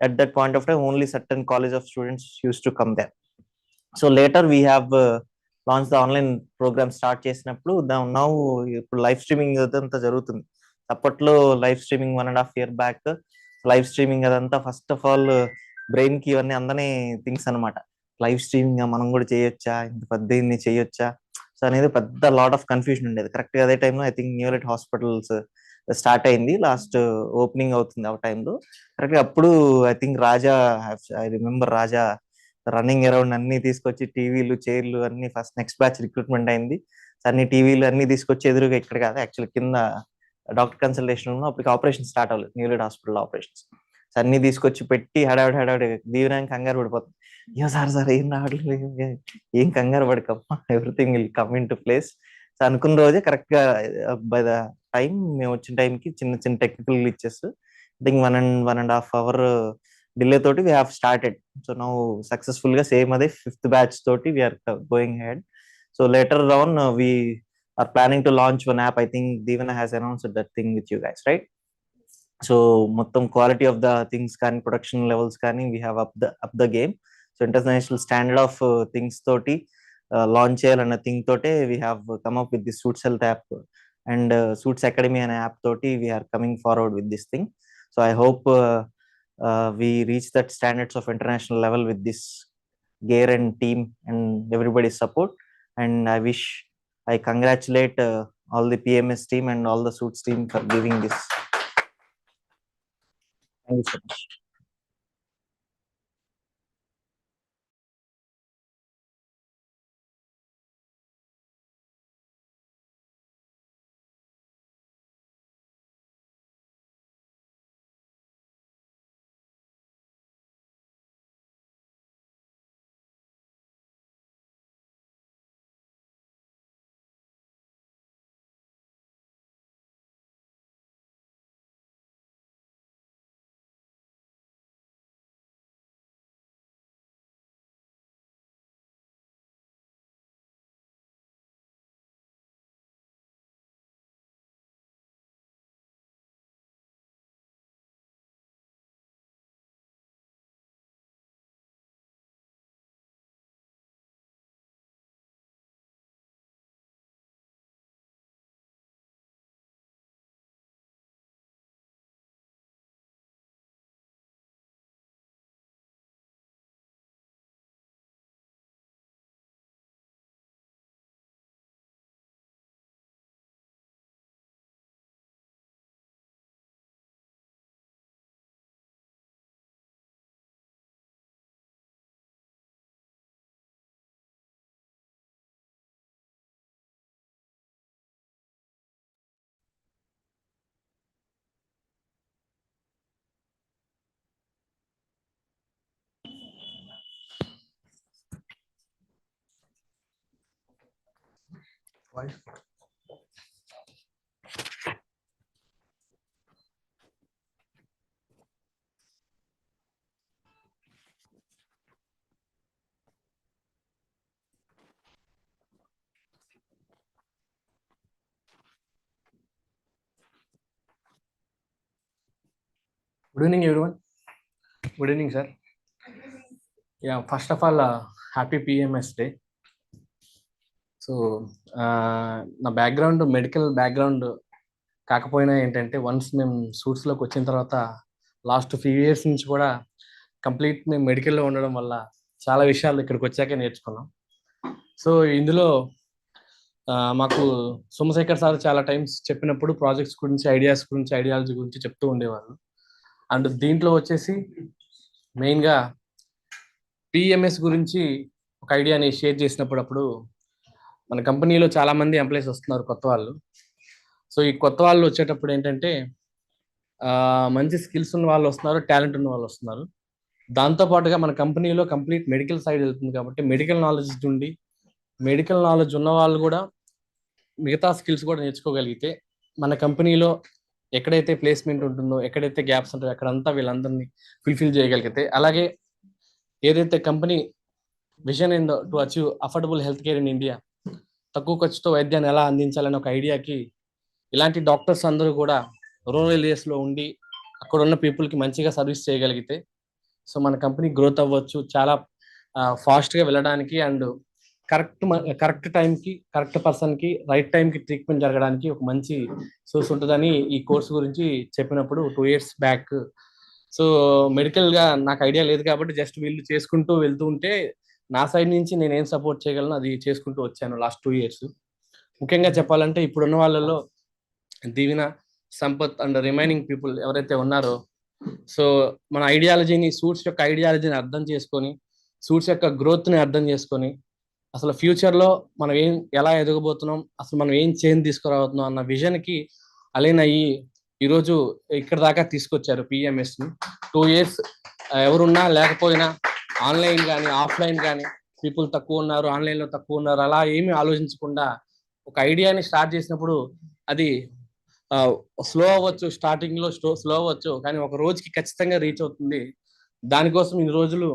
at that point of time only certain college of students used to come there. So later we have launch the online program start చేసినప్పుడు now ఇప్పుడు live streaming అదంతా జరుగుతుంది. అప్పట్లో live streaming 1.5 year back live streaming అదంతా first of all brain కి ఇవన్నీ అందని things అనమాట. లైవ్ స్ట్రీమింగ్ మనం కూడా చేయొచ్చా, ఇంత పెద్ద చేయొచ్చా, సో అనేది పెద్ద లాట్ ఆఫ్ కన్ఫ్యూజన్ ఉండేది. కరెక్ట్ గా అదే టైంలో ఐ థింక్ న్యూలెట్ హాస్పిటల్స్ స్టార్ట్ అయింది, లాస్ట్ ఓపెనింగ్ అవుతుంది ఆ టైంలో. కరెక్ట్ గా అప్పుడు I think Raja, I remember Raja running around అన్ని తీసుకొచ్చి టీవీలు చైర్లు అన్ని ఫస్ట్ నెక్స్ట్ బ్యాచ్ రిక్రూట్మెంట్ అయింది. అన్ని టీవీలు అన్ని తీసుకొచ్చి ఎదురుగా ఇక్కడ కాదు యాక్చువల్ కింద డాక్టర్ కన్సల్టేషన్ రూమ్ అప్పటికి ఆపరేషన్ స్టార్ట్ అవ్వలేదు, న్యూలెట్ హాస్పిటల్ ఆపరేషన్స్. సో అన్ని తీసుకొచ్చి పెట్టి హడావిడి దీవెనానికి కంగారు పడిపోతుంది. అయ్యో సార్ ఏం రావట్లేదు, ఏం కంగారు పడకమ్మా, everything will come into place. So అనుకున్న రోజే కరెక్ట్ గా బై ద టైం మేము వచ్చిన టైంకి చిన్న చిన్న technical glitches I think 1.5 hour delay తోటి we have started. So now successful గా సేమ్ అదే 5th batch తోటి we are going head. So later on we are planning to launch one app. I think Deevena has announced that thing with you guys, right? So మొత్తం quality of the things కానీ production levels కానీ we have up the game. So international standard of things తోటి launch చేయాలన్న thing తోటే we have come up with this suits health app and suits academy అనే app తోటి we are coming forward with this thing. So I hope we reach that standards of international level with this gear and team and everybody's support. And I congratulate all the PMS team and all the suits team for giving this. Thank you so much. Good evening, everyone. Good evening, sir. Yeah, first of all, happy PMS Day. So నా background medical background కాకపోయినా ఏంటంటే once మేము సూట్స్లోకి వచ్చిన తర్వాత last few years నుంచి కూడా complete మేము మెడికల్లో ఉండడం వల్ల చాలా విషయాలు ఇక్కడికి వచ్చాకే నేర్చుకున్నాం. సో ఇందులో మాకు సోమశేఖర్ సార్ చాలా టైమ్స్ చెప్పినప్పుడు ప్రాజెక్ట్స్ గురించి, ఐడియాస్ గురించి, ఐడియాలజీ గురించి చెప్తూ ఉండేవాళ్ళు. అండ్ దీంట్లో వచ్చేసి మెయిన్గా పిఎంఎస్ గురించి ఒక ఐడియాని షేర్ చేసినప్పుడు మన కంపెనీలో చాలా మంది ఎంప్లాయీస్ వస్తున్నారు, కొత్త వాళ్ళు. సో ఈ కొత్త వాళ్ళు వచ్చేటప్పుడు ఏంటంటే మంచి స్కిల్స్ ఉన్న వాళ్ళు వస్తున్నారు, టాలెంట్ ఉన్న వాళ్ళు వస్తున్నారు. దాంతోపాటుగా మన కంపెనీలో కంప్లీట్ మెడికల్ సైడ్ వెళ్తుంది కాబట్టి మెడికల్ నాలెడ్జ్ ఉండి, మెడికల్ నాలెడ్జ్ ఉన్న వాళ్ళు కూడా మిగతా స్కిల్స్ కూడా నేర్చుకోగలిగితే మన కంపెనీలో ఎక్కడైతే ప్లేస్మెంట్ ఉంటుందో, ఎక్కడైతే గ్యాప్స్ ఉంటుందో అక్కడంతా వీళ్ళందరినీ ఫుల్ఫిల్ చేయగలిగితే, అలాగే ఏదైతే కంపెనీ విజన్ ఏందో to achieve affordable health care in India, తక్కువ ఖర్చుతో వైద్యాన్ని ఎలా అందించాలని ఒక ఐడియాకి ఇలాంటి డాక్టర్స్ అందరూ కూడా రూరల్ ఏరియాస్లో ఉండి అక్కడ ఉన్న పీపుల్కి మంచిగా సర్వీస్ చేయగలిగితే సో మన కంపెనీ గ్రోత్ అవ్వచ్చు, చాలా ఫాస్ట్గా వెళ్ళడానికి అండ్ కరెక్ట్ టైంకి, కరెక్ట్ పర్సన్కి, రైట్ టైంకి ట్రీట్మెంట్ జరగడానికి ఒక మంచి సోర్స్ ఉంటుందని ఈ కోర్స్ గురించి చెప్పినప్పుడు 2 years బ్యాక్. సో మెడికల్గా నాకు ఐడియా లేదు కాబట్టి జస్ట్ వీళ్ళు చేసుకుంటూ వెళ్తూ ఉంటే నా సైడ్ నుంచి నేను ఏం సపోర్ట్ చేయగలను అది చేసుకుంటూ వచ్చాను లాస్ట్ 2 years. ముఖ్యంగా చెప్పాలంటే ఇప్పుడున్న వాళ్ళలో దీవెన, సంపత్ అండ్ రిమైనింగ్ పీపుల్ ఎవరైతే ఉన్నారో సో మన ఐడియాలజీని, సూట్స్ యొక్క ఐడియాలజీని అర్థం చేసుకొని, సూట్స్ యొక్క గ్రోత్ని అర్థం చేసుకొని అసలు ఫ్యూచర్లో మనం ఎలా ఎదగబోతున్నాం, అసలు మనం ఏం చేంజ్ తీసుకురాబోతున్నాం అన్న విజన్కి అలైన్ అయ్యి ఈరోజు ఇక్కడ దాకా తీసుకొచ్చారు పిఎంఎస్ని. 2 years ఎవరున్నా లేకపోయినా, ఆన్లైన్ కానీ ఆఫ్లైన్ కానీ పీపుల్ తక్కువ ఉన్నారు, ఆన్లైన్లో తక్కువ ఉన్నారు, అలా ఏమీ ఆలోచించకుండా ఒక ఐడియాని స్టార్ట్ చేసినప్పుడు అది స్లో అవ్వచ్చు, స్టార్టింగ్లో స్లో అవ్వచ్చు, కానీ ఒక రోజుకి ఖచ్చితంగా రీచ్ అవుతుంది. దానికోసం ఇన్ని రోజులు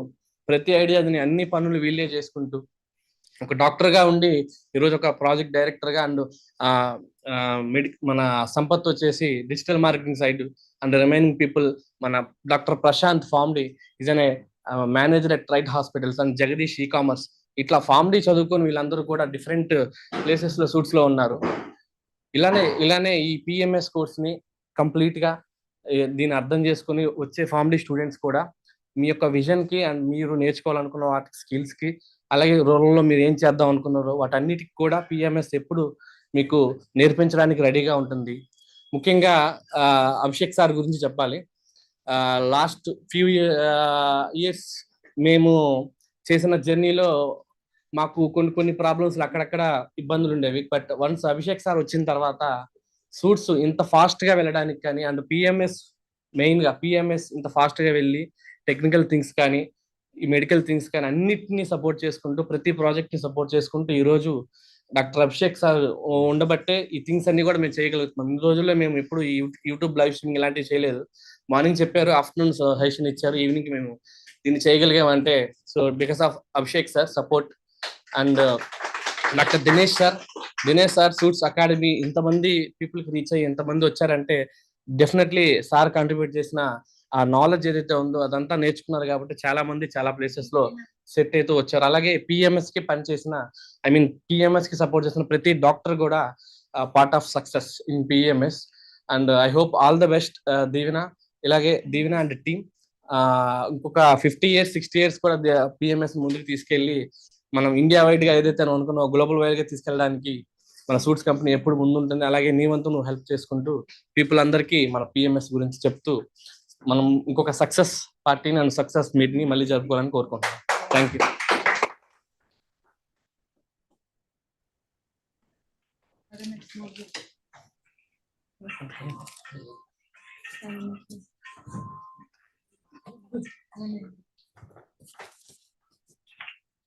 ప్రతి ఐడియాని, అన్ని పనులు వీళ్ళే చేసుకుంటూ ఒక డాక్టర్గా ఉండి ఈరోజు ఒక ప్రాజెక్ట్ డైరెక్టర్గా అండ్ మన సంపత్ వచ్చేసి digital marketing side and remaining people మన డాక్టర్ ప్రశాంత్ ఫామ్డీ ఈజ్ అనే manager at right hospitals and Jagadish ecommerce. ఇట్లా ఫామ్డీ చదువుకొని వీళ్ళందరూ కూడా డిఫరెంట్ ప్లేసెస్లో సూట్స్లో ఉన్నారు. ఇలానే ఈ పిఎంఎస్ కోర్స్ని కంప్లీట్గా దీన్ని అర్థం చేసుకుని వచ్చే ఫార్మడీ స్టూడెంట్స్ కూడా మీ యొక్క విజన్కి అండ్ మీరు నేర్చుకోవాలనుకున్న వాటి స్కిల్స్కి, అలాగే రూరల్లో మీరు ఏం చేద్దాం అనుకున్నారో వాటన్నిటికి కూడా పిఎంఎస్ ఎప్పుడు మీకు నేర్పించడానికి రెడీగా ఉంటుంది. ముఖ్యంగా అభిషేక్ సార్ గురించి చెప్పాలి. లాస్ట్ ఫ్యూ ఇయర్స్ మేము చేసిన జర్నీలో మాకు కొన్ని ప్రాబ్లమ్స్ అక్కడక్కడ ఇబ్బందులు ఉండేవి. బట్ వన్స్ అభిషేక్ సార్ వచ్చిన తర్వాత సూట్స్ ఇంత ఫాస్ట్గా వెళ్ళడానికి కానీ అండ్ మెయిన్గా పిఎంఎస్ ఇంత ఫాస్ట్గా వెళ్ళి టెక్నికల్ థింగ్స్ కానీ, ఈ మెడికల్ థింగ్స్ కానీ అన్నిటినీ సపోర్ట్ చేసుకుంటూ, ప్రతి ప్రాజెక్ట్ని సపోర్ట్ చేసుకుంటూ ఈరోజు డాక్టర్ అభిషేక్ సార్ ఉండబట్టే ఈ థింగ్స్ అన్ని కూడా మేము చేయగలుగుతున్నాం. ఈ రోజుల్లో మేము ఎప్పుడు యూట్యూబ్ లైవ్ స్ట్రీమింగ్ ఇలాంటివి చేయలేదు. మార్నింగ్ చెప్పారు, ఆఫ్టర్నూన్ సజెషన్ ఇచ్చారు, ఈవినింగ్ మేము దీన్ని చేయగలిగామంటే so because of Abhishek sir support. And doctor Dinesh sir suits academy ఇంతమంది పీపుల్కి రీచ్ అయ్యి ఎంతమంది వచ్చారంటే డెఫినెట్లీ సార్ కాంట్రిబ్యూట్ చేసిన ఆ నాలెడ్జ్ ఏదైతే ఉందో అదంతా నేర్చుకున్నారు కాబట్టి చాలా మంది చాలా ప్లేసెస్లో సెట్ అయితే వచ్చారు. అలాగే పిఎంఎస్కి పనిచేసిన పిఎంఎస్కి సపోర్ట్ చేసిన ప్రతి డాక్టర్ కూడా part of success in PMS. And I hope all the best Deevena. ఇలాగే దీవెన అండ్ టీమ్ ఇంకొక 50 years 60 years కూడా పిఎంఎస్ ముందుకు తీసుకెళ్ళి మనం ఇండియా వైడ్గా ఏదైతే అనుకున్నావు గ్లోబల్ వైడ్గా తీసుకెళ్ళడానికి మన సూట్స్ కంపెనీ ఎప్పుడు ముందుంటుంది. అలాగే నీ వంతు నువ్వు హెల్ప్ చేసుకుంటూ పీపుల్ అందరికీ మన పిఎంఎస్ గురించి చెప్తూ మనం ఇంకొక సక్సెస్ పార్టీని అండ్ సక్సెస్ మీట్ని మళ్ళీ జరుపుకోవాలని కోరుకుంటున్నాం. Thank you.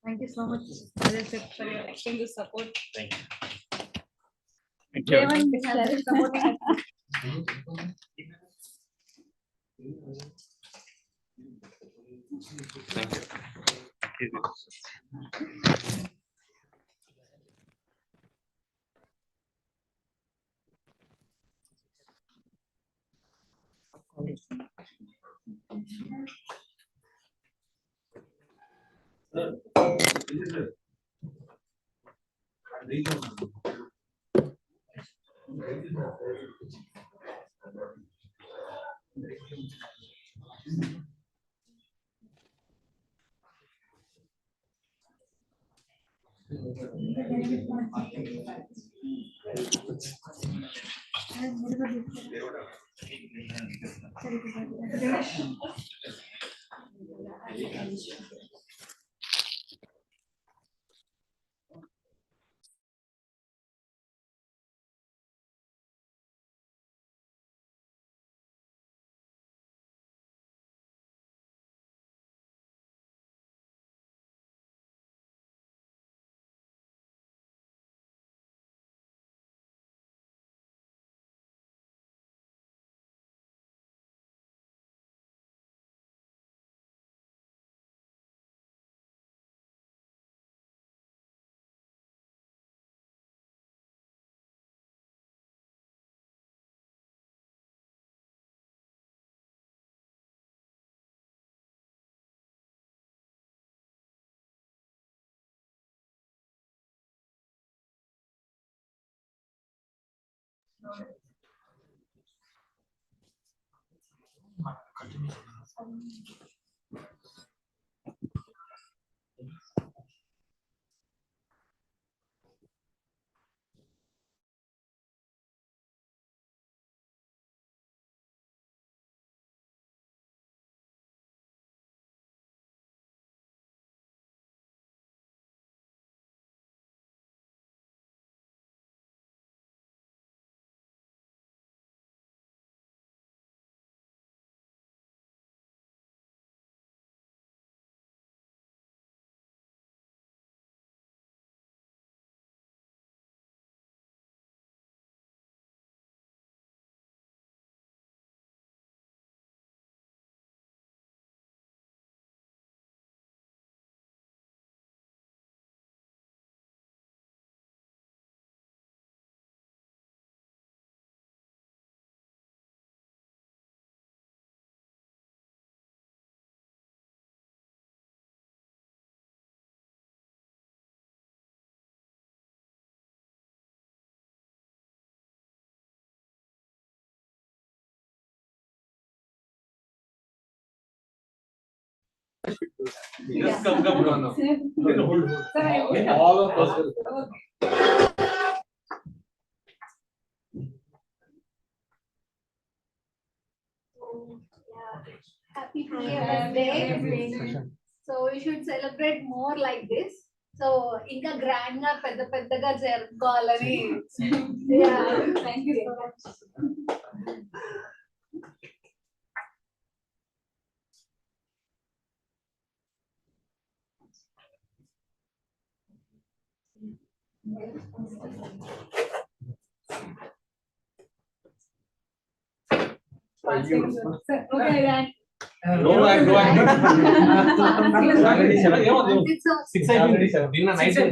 Thank you so much, Ajay sir, for your extended support. Thank you. Jayant has been supporting us. Thank you. Just come, no. All of us will. Happy PMS Day. So we should celebrate more like this. So ఇంకా grand గా పెద్దగా జరుపుకోవాలని. Yeah, thank you so much. Okay, then. No, Thank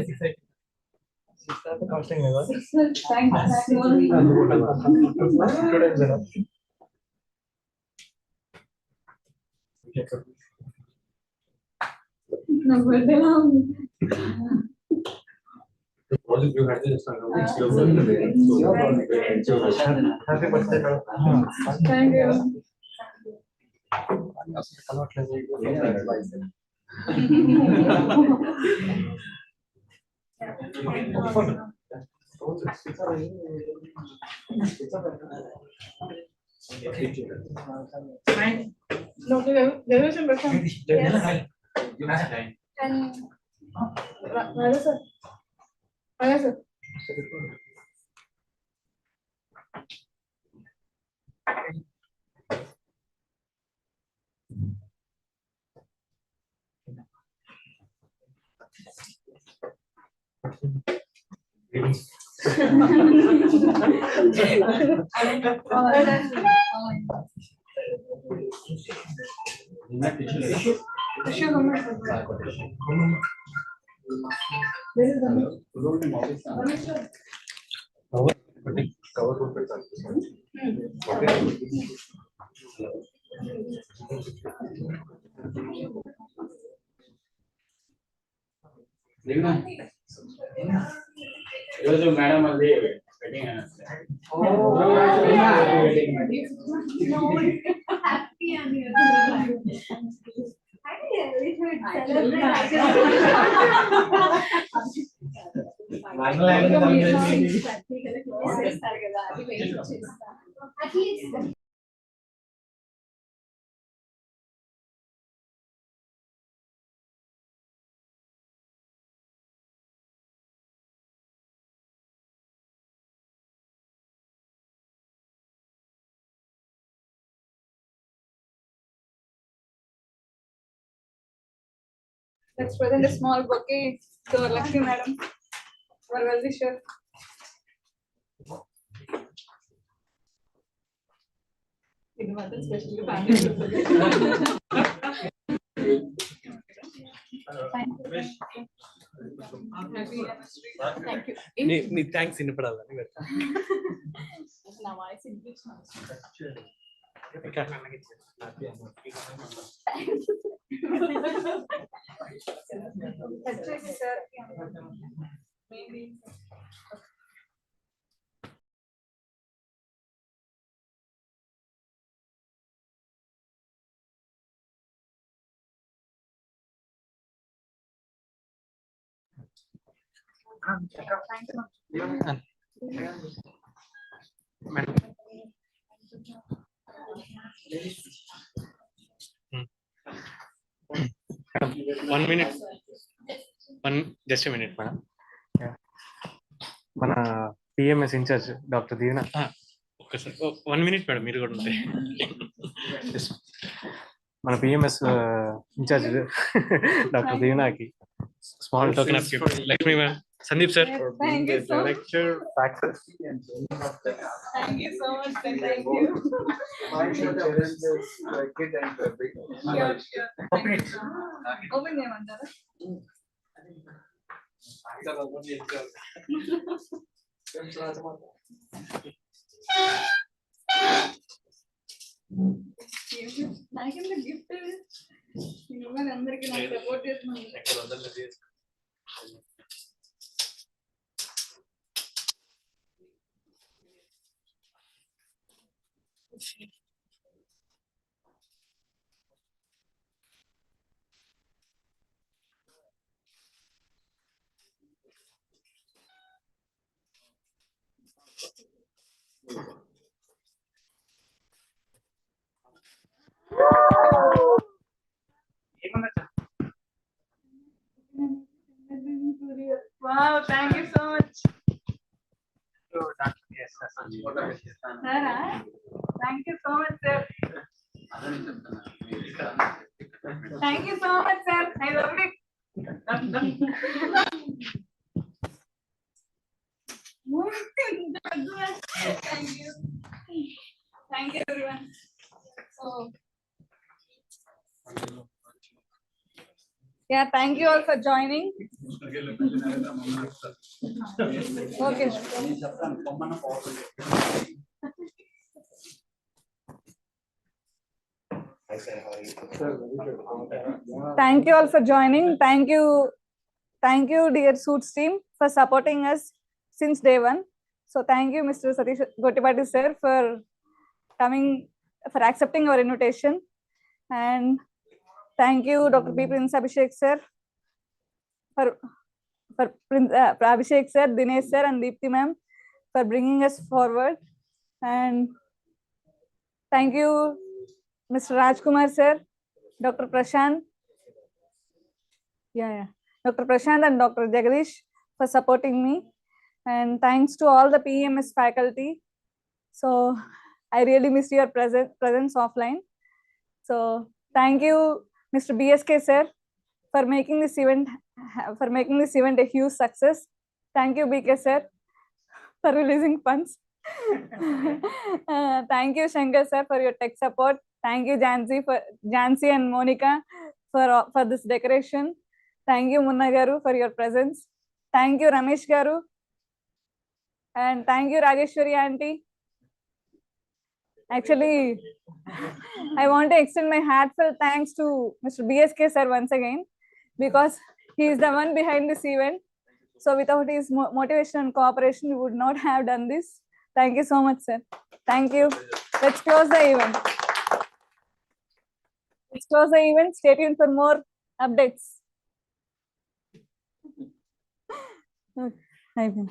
you. Madam అది happy anniversary. We should celebrate. At least Let's present a small bouquet to our Lakshmi madam, our well-wisher. It was especially Thank you. నీ thanks వినపడాలని నా voice వినిపించిన sir maybe just minute madam. మన PMS incharge doctor Deevena ఒక్కసారి 1 minute madam, మీరు కూడా ఉంటే. మన పిఎంఎస్ ఇన్ఛార్జ్ డాక్టర్ దీవెనకి small token of gift. Lakshmi ma'am, Sandeep sir. Thank you so much. Thank you so much. Thank you. Sure. Open చేయమంటారా? నాకేంత gift ఇవ్వాలి, అందరికి నాకు సపోర్ట్ చేస్తున్నాను. Wow, thank you so much. Sir, thank you so much, sir. Thank you so much, sir. I love it. Thank you. Thank you, everyone. So, yeah, thank you all for joining. Okay. Thank you all for joining. Thank you, dear Suits team, for supporting us since day one. So thank you, Mr. Satish Gotipati sir, for coming, for accepting our invitation, and thank you, Dr. P. Prince Abhishek sir, for Abhishek sir, Dinesh sir, and Deepthi ma'am for bringing us forward, and thank you, Mr. Rajkumar sir, Dr. Prashant, Dr. Prashant and Dr. Jagadish for supporting me, and thanks to all the PEMS faculty. So I really missed your presence offline. So thank you, Mr. BSK sir, for making this event a huge success. Thank you, BK sir, for releasing funds. Thank you, Shankar sir, for your tech support. Thank you, Jansi and Monica for this decoration. Thank you, Munna garu, for your presence. Thank you, Ramesh garu, and thank you, Rageshwari auntie. Actually, I want to extend my heartfelt thanks to Mr. BSK sir once again, because he is the one behind this event. So without his motivation and cooperation, we would not have done this. Thank you so much, sir. Thank you. Let's close the event. Let's close the event. Stay tuned for more updates. Okay.